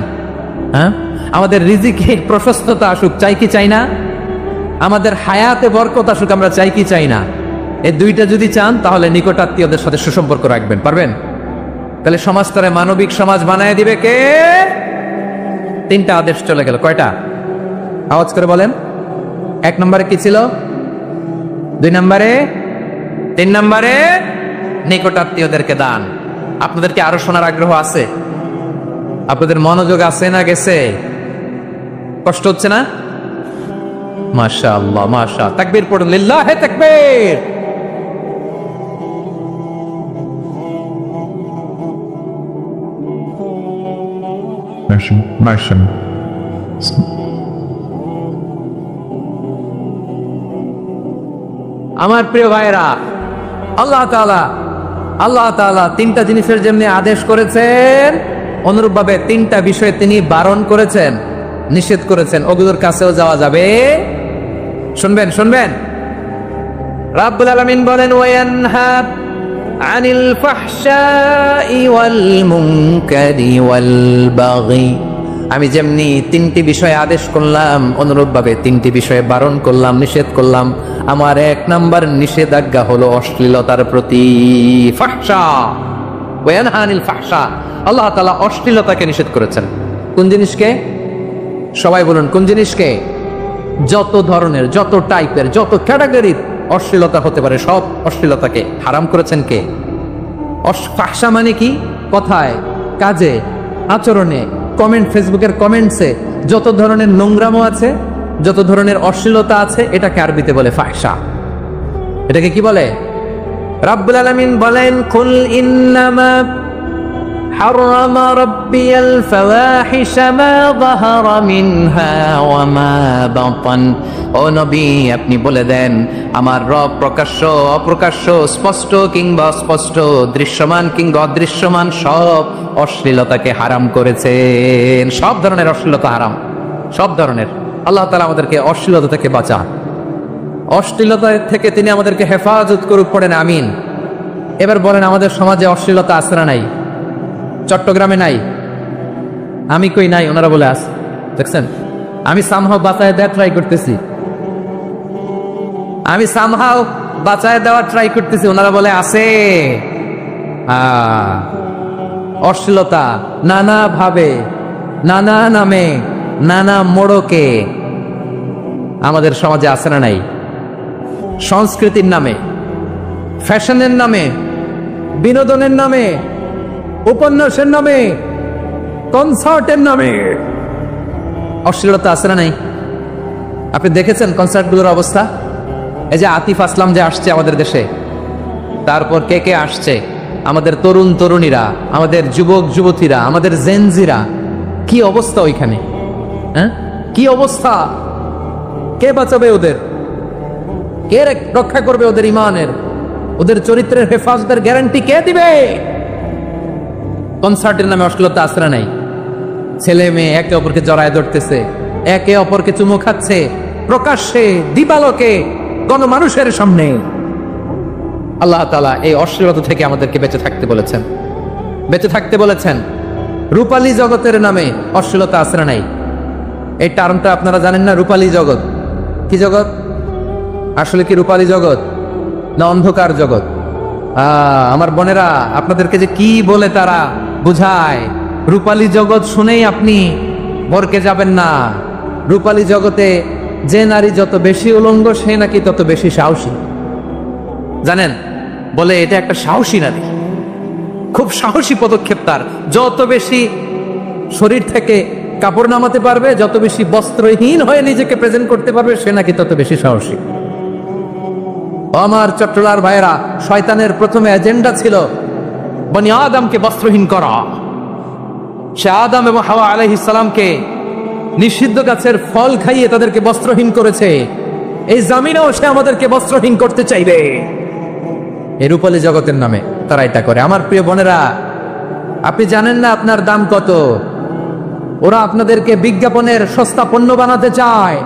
হ্যাঁ, আমাদের রিজিকে প্রশস্ততা আসুক, চাই কি চাই না? আমাদের হায়াতে বরকত আসুক, আমরা চাই কি চাই না? এই দুইটা যদি চান তাহলে নিকট আত্মীয়দের সাথে সুসম্পর্ক রাখবেন, পারবেন? তাহলে সমাজটারে মানবিক সমাজ বানায় দিবে কে? তিনটা আদেশ চলে গেল। কয়টা? আওয়াজ করে বলেন। 1 নম্বরে কি ছিল? 2 নম্বরে, 3 নম্বরে নিকট আত্মীয়দেরকে দান। আপনাদেরকে আরো শোনার আগ্রহ আছে? আপনাদের মনোযোগ আছে না গেছে? কষ্ট হচ্ছে না? মাশাআল্লাহ, মাশাআল্লাহ। তাকবীর পড়ুন, লিল্লাহি তাকবীর। আমার প্রিয় ভাইরা, আল্লাহ তাআলা তিনটা জিনিসের জন্য আদেশ করেছেন, অনুরূপভাবে তিনটা বিষয়ে তিনি বারণ করেছেন, নিষেধ করেছেন। ওগুলোর কাছেও যাওয়া যাবে। শুনবেন। রাব্বুল আলামিন বলেন, ওয়ায়ানহা আনিল ফাহশাই ওয়াল মুনকারি ওয়াল বাগি। আমি যেমনি তিনটি বিষয়ে আদেশ করলাম, অনুরূপভাবে তিনটি বিষয়ে বারণ করলাম, নিষেধ করলাম। আমার 1 নাম্বার নিষেধাজ্ঞা হলো অশ্লীলতার প্রতি। ফাহশা, ওয়ায়ানহা আনিল ফাহশা, আল্লাহ তাআলা অশ্লীলতাকে নিষেধ করেছেন। কোন জিনিসকে? সবাই বলুন, কোন জিনিসকে? যত ধরনের, যত টাইপের, যত ক্যাটাগরির অশ্লীলতা হতে পারে, সব অশ্লীলতাকে হারাম করেছেন কে? ফাহশা মানে কি? কথায়, কাজে, আচরণে, কমেন্ট, ফেসবুকের কমেন্টসে যত ধরনের নোংরামো আছে, যত ধরনের অশ্লীলতা আছে, এটাকে আরবিতে বলে ফাহশা। এটাকে কি বলে? রাব্বুল আলামিন বলেন, কুল ইন্নামা حرم ربي الفواحش ما ظهر منها وما بطن। ও নবী, আপনি বলে দেন, আমার রব প্রকাশ্য অপ্রকাশ্য, স্পষ্ট কিংবা অস্পষ্ট, দৃশ্যমান কিংবা অদৃশ্যমান সব অশ্লীলতাকে হারাম করেছেন। সব ধরনের অশ্লীলতা হারাম, সব ধরনের। আল্লাহ তাআলা আমাদেরকে অশ্লীলতা থেকে বাঁচান, অশ্লীলতা থেকে তিনি আমাদেরকে হেফাজত করুক। পড়েন আমিন। এবার বলেন, আমাদের সমাজে অশ্লীলতা আছে না নাই? চট্টগ্রামে নাই? আমি কই নাই, ওনারা বলে আস। দেখছেন, আমি সামহাও বাঁচায় দেওয়ার ট্রাই করতেছি, ওনারা বলে আছে। অশ্লীলতা নানা ভাবে, নানা নামে, নানা মোড়কে আমাদের সমাজে আছে না নাই? সংস্কৃতির নামে, ফ্যাশনের নামে, বিনোদনের নামে, উপন্যাসের নামে, কনসার্টের নামে অশ্লীলতা আছে না নাই? আপনি দেখেছেন কনসার্টগুলোর অবস্থা? এই যে আতিফ আসলাম যে আসছে আমাদের দেশে, তারপর কে কে আসছে, আমাদের তরুণ তরুণীরা, আমাদের যুবক যুবতীরা, আমাদের জেনজিরা, কি অবস্থা ওইখানে? হ্যাঁ, কি অবস্থা? কে বাঁচাবে ওদের? কে রক্ষা করবে ওদের ইমানের, ওদের চরিত্রের হেফাজতের গ্যারান্টি কে দিবে? কনসার্টের নামে অশ্লীলতা আছে না নাই? ছেলে মেয়ে একে অপরকে জড়ায় ধরতেছে, একে অপরকে চুমু খাচ্ছে প্রকাশ্যে, দিবালোকে, গণমানুষের সামনে। আল্লাহ তাআলা এই অশ্লীলতা থেকে আমাদেরকে বেঁচে থাকতে বলেছেন, বেঁচে থাকতে বলেছেন। রূপালী জগতের নামে অশ্লীলতা আছে না নাই? এই টার্মটা আপনারা জানেন না? রূপালী জগৎ কি জগৎ? আসলে কি রূপালী জগৎ না অন্ধকার জগৎ? আমার বোনেরা, আপনাদেরকে যে কি বলে তারা বুঝায়, রূপালী জগৎ শুনেই আপনি ভরকে যাবেন না। রূপালী জগতে যে নারী যত বেশি উলঙ্গ সে নাকি তত বেশি সাহসী। জানেন, বলে এটা একটা সাহসী নারী, খুব সাহসী পদক্ষেপ তার। যত বেশি শরীর থেকে কাপড় নামাতে পারবে, যত বেশি বস্ত্রহীন হয়ে নিজেকে প্রেজেন্ট করতে পারবে, সে নাকি তত বেশি সাহসী। আমার চট্টলার ভাইয়েরা, শয়তানের প্রথমে এজেন্ডা ছিল বনি আদমকে বস্ত্রহীন করা। সে আদম এবং হাওয়া আলাইহিস সালামকে নিষিদ্ধ গাছের ফল খাইয়ে তাদেরকে বস্ত্রহীন করেছে। এই জামিনেও সে আমাদেরকে বস্ত্রহীন করতে চাইবে। এই রূপালী জগতের নামে তারা এটা করে। আমার প্রিয় বোনেরা, আপনি জানেন না আপনার দাম কত? ওরা আপনাদেরকে বিজ্ঞাপনের সস্তা পণ্য বানাতে চায়।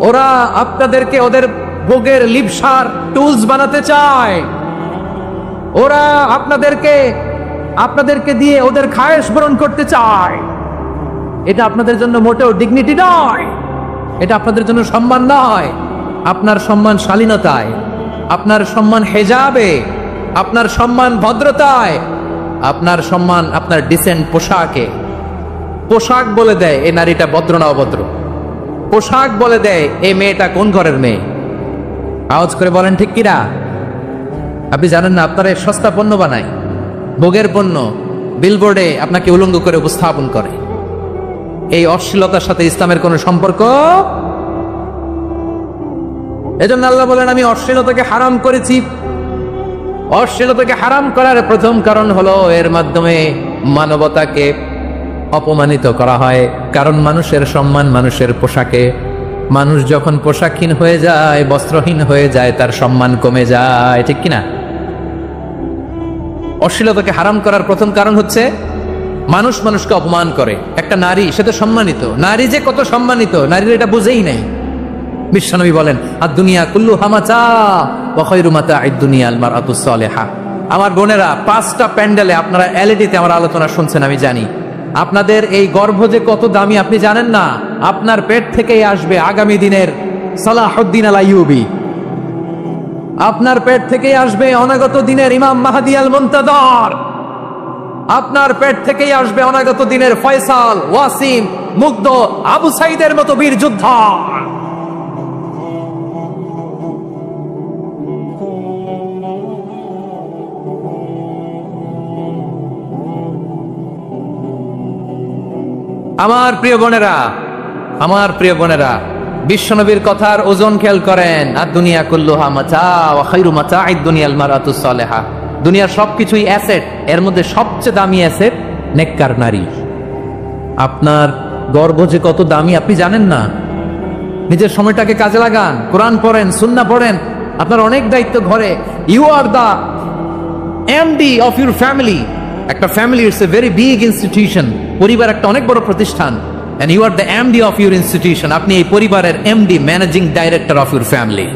ওরা আপনাদেরকে ওদের ভোগের লিপসার টুলস বানাতে চায়। ওরা আপনাদেরকে দিয়ে ওদের খায়েশ পূরণ করতে চায়। এটা আপনাদের জন্য মোটেও ডিগনিটি নয়, এটা আপনাদের জন্য সম্মান নয়। আপনার সম্মান শালীনতায়, আপনার সম্মান হেজাবে, আপনার সম্মান ভদ্রতায়, আপনার সম্মান আপনার ডিসেন্ট পোশাকে। পোশাক বলে দেয় এই নারীটা ভদ্র না অভদ্র। পোশাক বলে দেয় এই মেয়েটা কোন ঘরের মেয়ে। আওয়াজ করে বলেন ঠিক কিনা? আপনি জানেন না আপনারা সস্তা পণ্য বানায়, ভোগের পণ্য, বিলবোর্ডে আপনাকে উলঙ্গ করে উপস্থাপন করে। এই অশ্লীলতার সাথে ইসলামের কোনো সম্পর্ক। এজন্য আল্লাহ বলেন, আমি অশ্লীলতাকে হারাম করেছি। অশ্লীলতাকে হারাম করার প্রথম কারণ হলো এর মাধ্যমে মানবতাকে অপমানিত করা হয়। কারণ মানুষের সম্মান মানুষের পোশাকে। মানুষ যখন পোশাকহীন হয়ে যায়, বস্ত্রহীন হয়ে যায়, তার সম্মান কমে যায়, ঠিক কিনা? অশ্লীলতাকে হারাম করার প্রথম কারণ হচ্ছে মানুষ মানুষকে অপমান করে। একটা নারী, সে তো সম্মানিত। নারী যে কত সম্মানিত, নারীর এটা বুঝেই নাই। বিশ্বনবী বলেন, আর দুনিয়া কুল্লু হামাচা ওয়া খায়রু মাতা'আদ দুনিয়া আল মারআতুস সালিহা। আমার বোনেরা, 5টা প্যান্ডেলে আপনারা এলইডিতে আমার আলোচনা শুনছেন, আমি জানি। আপনাদের এই গর্ভ যে কত দামি আপনি জানেন না। আপনার পেট থেকেই আসবে আগামী দিনের সালাহুদ্দিন আল আইয়ুবী। আপনার পেট থেকেই আসবে অনাগত দিনের ইমাম মাহদী আল মুনতাযর। আপনার পেট থেকেই আসবে অনাগত দিনের ফয়সাল, ওয়াসিম, মুগ্ধ, আবু সাইদের মতো বীর যোদ্ধা। আমার প্রিয় বোনেরা, আমার প্রিয় বোনেরা, বিশ্বনবীর কথার ওজন খেয়াল করেন। আর দুনিয়া কুল্লুহা মাতা ওয়া খায়রু মাতা'আদ দুনিয়া আল মারআতুস সালিহা। দুনিয়ার সবকিছুই অ্যাসেট, এর মধ্যে সবচেয়ে দামি অ্যাসেট নেককার নারী। আপনার গর্ভ যে কত দামি আপনি জানেন না। নিজের সময়টাকে কাজে লাগান, কোরআন পড়েন, সুন্নাহ পড়েন। আপনার অনেক দায়িত্ব ঘরে। You are the MD of your family. একটা family it's a very big institution. পরিবার একটা অনেক বড় প্রতিষ্ঠান। and you are the MD of your institution. আপনি এই পরিবারের MD, managing director of your family.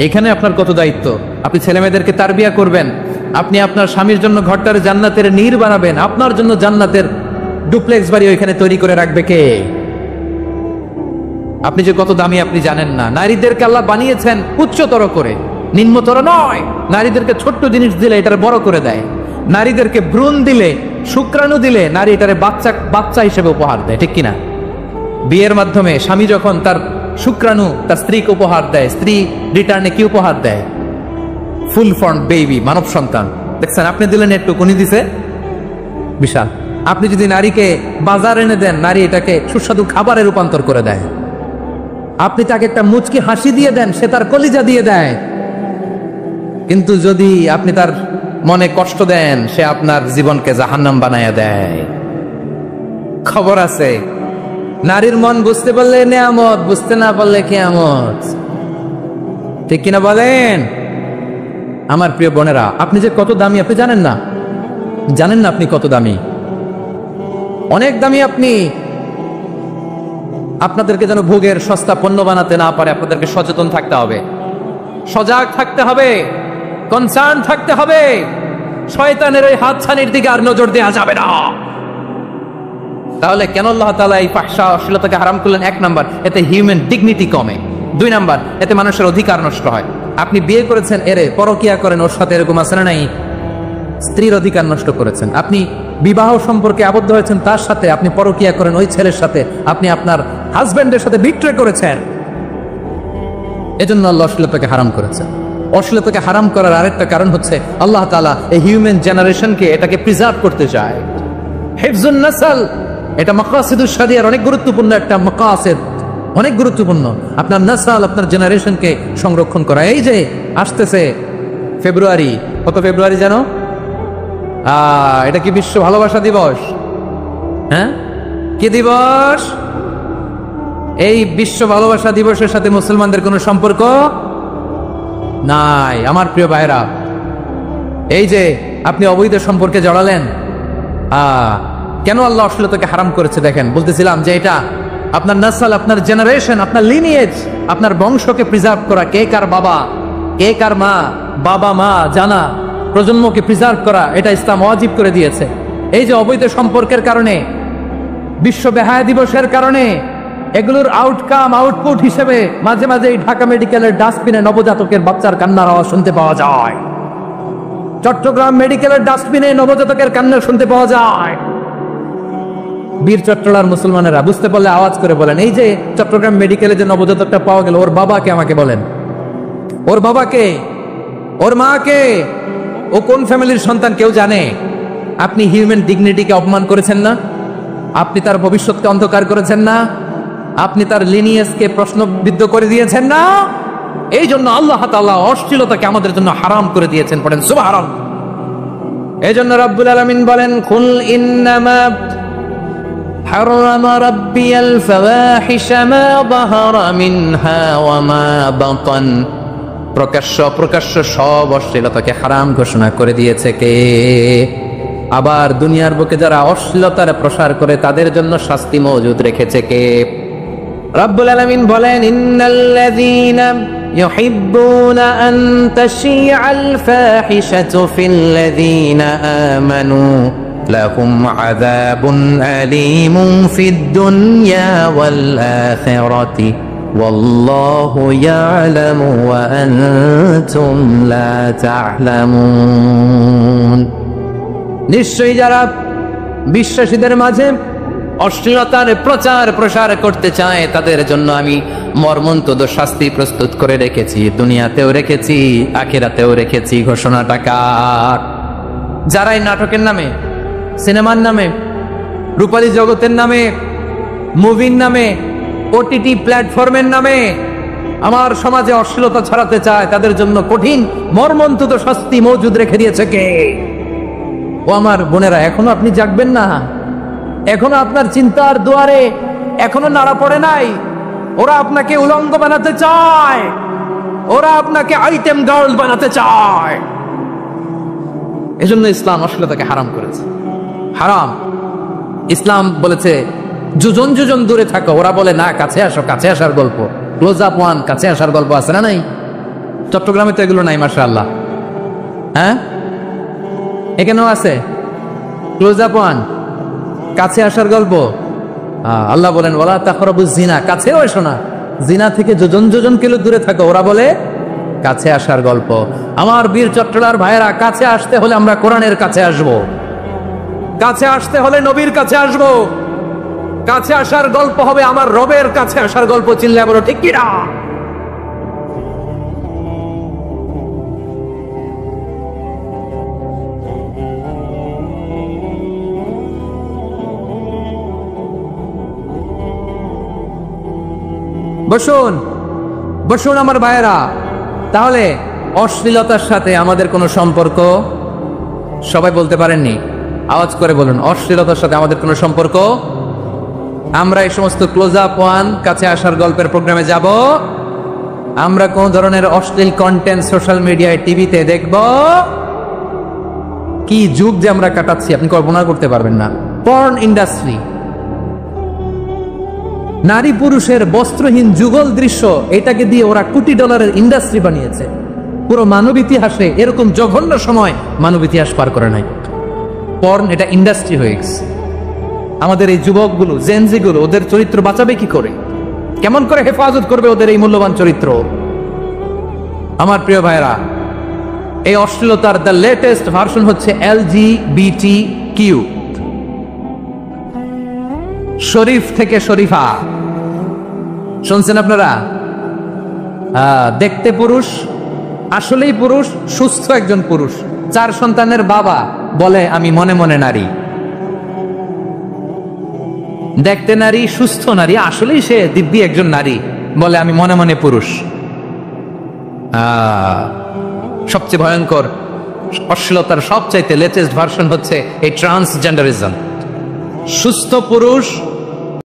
এখানে আপনার কত দায়িত্ব। আপনি ছেলেমেয়েদেরকে তারবিয়া করবেন। আপনি আপনার স্বামীর জন্য ঘরটার জান্নাতের নীড় বানাবেন। আপনার জন্য জান্নাতের ডুপ্লেক্স বাড়ি ওইখানে তৈরি করে রাখবে কে? আপনি যে কত দামি আপনি জানেন না। নারীদেরকে আল্লাহ বানিয়েছেন উচ্চতর করে, নিম্নতর নয়। নারীদেরকে ছোট্ট জিনিস দিলে এটার বড় করে দেয়। নারীদেরকে ভ্রূণ দিলে, শুক্রাণু দিলে নারী এটারে বাচ্চা হিসেবে উপহার দেয়, ঠিক কিনা? বিয়ের মাধ্যমে স্বামী যখন তার শুক্রাণু তার স্ত্রীকে উপহার দেয়, স্ত্রী রিটার্নে কি উপহার দেয়? ফুল ফর্ম বেবি, মানব সন্তান। দেখছেন, আপনি দিলেন একটু, উনি দিছে বিশাল। আপনি যদি নারীকে বাজার এনে দেন, নারী এটাকে সুস্বাদু খাবারে রূপান্তর করে দেয়। আপনি তাকে একটা মুচকি হাসি দিয়ে দেন, সে তার কলিজা দিয়ে দেয়। কিন্তু যদি আপনি তার মনে কষ্ট দেন, সে আপনার জীবনকে জাহান্নাম বানায়া দেয়। খবর আছে, নারীর মন বুঝতে পারলে নেয়ামত, বুঝতে না পারলে কিয়ামত, ঠিক কিনা বলেন? আমার প্রিয় বোনেরা, আপনি যে কত দামি আপনি জানেন না। জানেন না আপনি কত দামি। অনেক দামি আপনি, আপনাদেরকে যেন ভোগের সস্তা পণ্য বানাতে না পারে আপনাদেরকে সচেতন থাকতে হবে, সজাগ থাকতে হবে, কনসার্ন থাকতে হবে। শয়তানের ওই হাতছানির দিকে আর নজর দেওয়া যাবে না। তাহলে কেন আল্লাহ তাআলা এই ফাহশা অশ্লীলতাকে হারাম করলেন? 1 নাম্বার, এতে হিউম্যান ডিগনিটি কমে। 2 নাম্বার, এতে মানুষের অধিকার নষ্ট হয়। আপনি বিয়ে করেছেন, এরে পরকিয়া করেন, ওর সাথে এরকম আছে না নাই? স্ত্রীর অধিকার নষ্ট করেছেন। আপনি বিবাহ সম্পর্কে আবদ্ধ হয়েছেন, তার সাথে আপনি পরকিয়া করেন ওই ছেলের সাথে, আপনি আপনার হাজবেন্ডের সাথে বিট্রে করেছেন। এজন্য আল্লাহ অশ্লীলতাকে হারাম করেছেন। অশ্লীলতাকে হারাম করার আরেকটা কারণ হচ্ছে আল্লাহ তাআলা এই হিউম্যান জেনারেশনকে এটাকে প্রিজার্ভ করতে চায়। হিফজুন নাসল, এটা মাকাসিদুশ শরিয়ার অনেক গুরুত্বপূর্ণ একটা মাকাসিদ, অনেক গুরুত্বপূর্ণ। আপনার নাসল, আপনার জেনারেশনকে সংরক্ষণ করা। এই যে আসতেছে ফেব্রুয়ারি, কত ফেব্রুয়ারি জানো? এটা কি বিশ্ব ভালোবাসা দিবস? হ্যাঁ, কি দিবস? এই বিশ্ব ভালোবাসা দিবসের সাথে মুসলমানদের কোনো সম্পর্ক নাই। আমার প্রিয় ভাইরা, এই যে আপনি অবৈধ সম্পর্কে জড়ালেন, কেন আল্লাহ অশ্লীলতাকে হারাম করেছে দেখেন। বলতেছিলাম যে এটা আপনার নাসল, আপনার জেনারেশন, আপনার লিনিয়েজ, আপনার বংশকে প্রিজার্ভ করা। কে কার বাবা, কে কার মা, বাবা মা জানা, প্রজন্মকে প্রিজার্ভ করা, এটা ইসলাম ওয়াজিব করে দিয়েছে। এই যে অবৈধ সম্পর্কের কারণে, বিশ্ব বেহায়া দিবসের কারণে, এগুলোর আউটকাম, আউটপুট হিসেবে মাঝে মাঝে এই ঢাকা মেডিকেলের ডাস্টবিনে নবজাতকের বাচ্চার কান্নার আওয়াজ শুনতে পাওয়া যায়। চট্টগ্রাম মেডিকেলের ডাস্টবিনে নবজাতকের কান্না শুনতে পাওয়া যায়। বীর চট্টলার মুসলমানেরা বুঝতে পারলে আওয়াজ করে বলেন, এই যে চট্টগ্রাম মেডিকেলে যে নবজাতকটা পাওয়া গেল, ওর বাবাকে আমাকে বলেন, ওর বাবাকে, ওর মাকে, ও কোন ফ্যামিলির সন্তান কেউ জানে? আপনি হিউম্যান ডিগনিটিকে অপমান করেছেন না? আপনি তার ভবিষ্যৎকে অন্ধকার করেছেন না? আপনি তার লিনিয়েজকে প্রশ্নবিদ্ধ করে দিয়েছেন না? এই জন্য আল্লাহ তাআলা অশ্লীলতাকে আমাদের জন্য হারাম করে দিয়েছেন। পড়েন সুবহানাল্লাহ। এই জন্য রব্বুল আলামিন বলেন, কুল ইন্নামা হারামা রাব্বিয়াল ফাওয়াহিশা মা যাহারা মিনহা ওয়া মা বাতান। প্রকাশ্য অপ্রকাশ্য সব অশ্লীলতাকে হারাম ঘোষণা করে দিয়েছে কে? আবার দুনিয়ার বুকে যারা অশ্লীলতার প্রসার করে তাদের জন্য শাস্তি মজুদ রেখেছে কে? রব্বুল আলামিন বলেন, ইন্নাল্লাযীনা ইউহিব্বুনা আন তাশিআল ফাহিশাতু ফিল্লাযীনা আমানু লাহুম আযাবুন আলীমুন ফিদ দুনিয়া ওয়াল আখিরাতি ওয়াল্লাহু ইয়ালামু ওয়া আনতুম লা তা'লামুন। নিশ্চয়ই যারা বিশ্বাসীদের মাঝে অশ্লীলতার প্রচার প্রসার করতে চায় তাদের জন্য আমি মর্মন্তুদ শাস্তি প্রস্তুত করে রেখেছি, দুনিয়াতেও রেখেছি, আখিরাতেও রেখেছি। ঘোষণাটা কার? যারাই নাটকের নামে, সিনেমার নামে, রূপালী জগতের নামে, মুভির নামে, ওটিটি প্ল্যাটফর্মের নামে আমার সমাজে অশ্লীলতা ছড়াতে চায় তাদের জন্য কঠিন মর্মন্তুদ শাস্তি মজুদ রেখে দিয়েছে কে? ও আমার বোনেরা, এখনো আপনি জাগবেন না? এখনো আপনার চিন্তার দুয়ারে এখনো নাড়া পড়ে নাই? ওরা আপনাকে উলঙ্গ বানাতে চায়, ওরা আপনাকে আইটেম গার্ল বানাতে চায়। এজন্য ইসলাম অশ্লীলতাকে হারাম করেছে। হারাম। ইসলাম বলেছে যোজন যোজন দূরে থাকো। ওরা বলে না, কাছে আসো, কাছে আসার গল্প, ক্লোজ আপ ওয়ান, কাছে আসার গল্প আছে না নাই? চট্টগ্রামে তো এগুলো নাই মাশাআল্লাহ। হ্যাঁ, এখানেও আছে ক্লোজ আপ ওয়ান, কাছে আসার গল্প। আল্লাহ বলেন, ওয়ালা তাকরাবুজ জিনা, কাছেও এসো না, জিনা থেকে যোজন যোজন কিলো দূরে থাকো। ওরা বলে কাছে আসার গল্প। আমার বীর চট্টলার ভাইয়েরা, কাছে আসতে হলে আমরা কোরআনের কাছে আসব, কাছে আসতে হলে নবীর কাছে আসব, কাছে আসার গল্প হবে আমার রবের কাছে আসার গল্প। চিল্লায় বলো ঠিক কিনা? বসুন, বসুন আমার ভাইয়েরা। তাহলে অশ্লীলতার সাথে আমাদের কোনো সম্পর্ক? সবাই বলতে পারেননি, আওয়াজ করে বলুন, অশ্লীলতার সাথে আমাদের কোনো সম্পর্ক? আমরা এই সমস্ত ক্লোজ আপ ওয়ান, কাছে আসার গল্পের প্রোগ্রামে যাব? আমরা কোন ধরনের অশ্লীল কন্টেন্ট সোশ্যাল মিডিয়ায়, টিভিতে দেখব? কি যুগ যে আমরা কাটাচ্ছি আপনি কল্পনা করতে পারবেন না। পর্ন ইন্ডাস্ট্রি, নারী পুরুষের বস্ত্রহীন যুগল দৃশ্য, এটাকে দিয়ে ওরা কোটি ডলারের ইন্ডাস্ট্রি বানিয়েছে। পুরো মানব ইতিহাসে এরকম জঘন্য সময় মানব ইতিহাস পার করে নাই। পর্ন এটা ইন্ডাস্ট্রি হয়ে গেছে। আমাদের এই যুবকগুলো, জেনজিগুলো, ওদের চরিত্র বাঁচাবে কি করে? কেমন করে হেফাজত করবে ওদের এই মূল্যবান চরিত্র? আমার প্রিয় ভাইরা, এই অশ্লীলতার দ্য লেটেস্ট ভার্সন হচ্ছে LGBTQ, শরীফ থেকে শরীফা। শুনছেন আপনারা? দেখতে পুরুষ, আসলেই পুরুষ, সুস্থ একজন পুরুষ, 4 সন্তানের বাবা, বলে আমি মনে মনে নারী। দেখতে নারী, সুস্থ নারী, আসলেই সে দিব্যি একজন নারী, বলে আমি মনে মনে পুরুষ। সবচেয়ে ভয়ঙ্কর অশ্লীলতার সবচাইতে লেটেস্ট ভার্সন হচ্ছে এই ট্রান্সজেন্ডারিজম। সুস্থ পুরুষ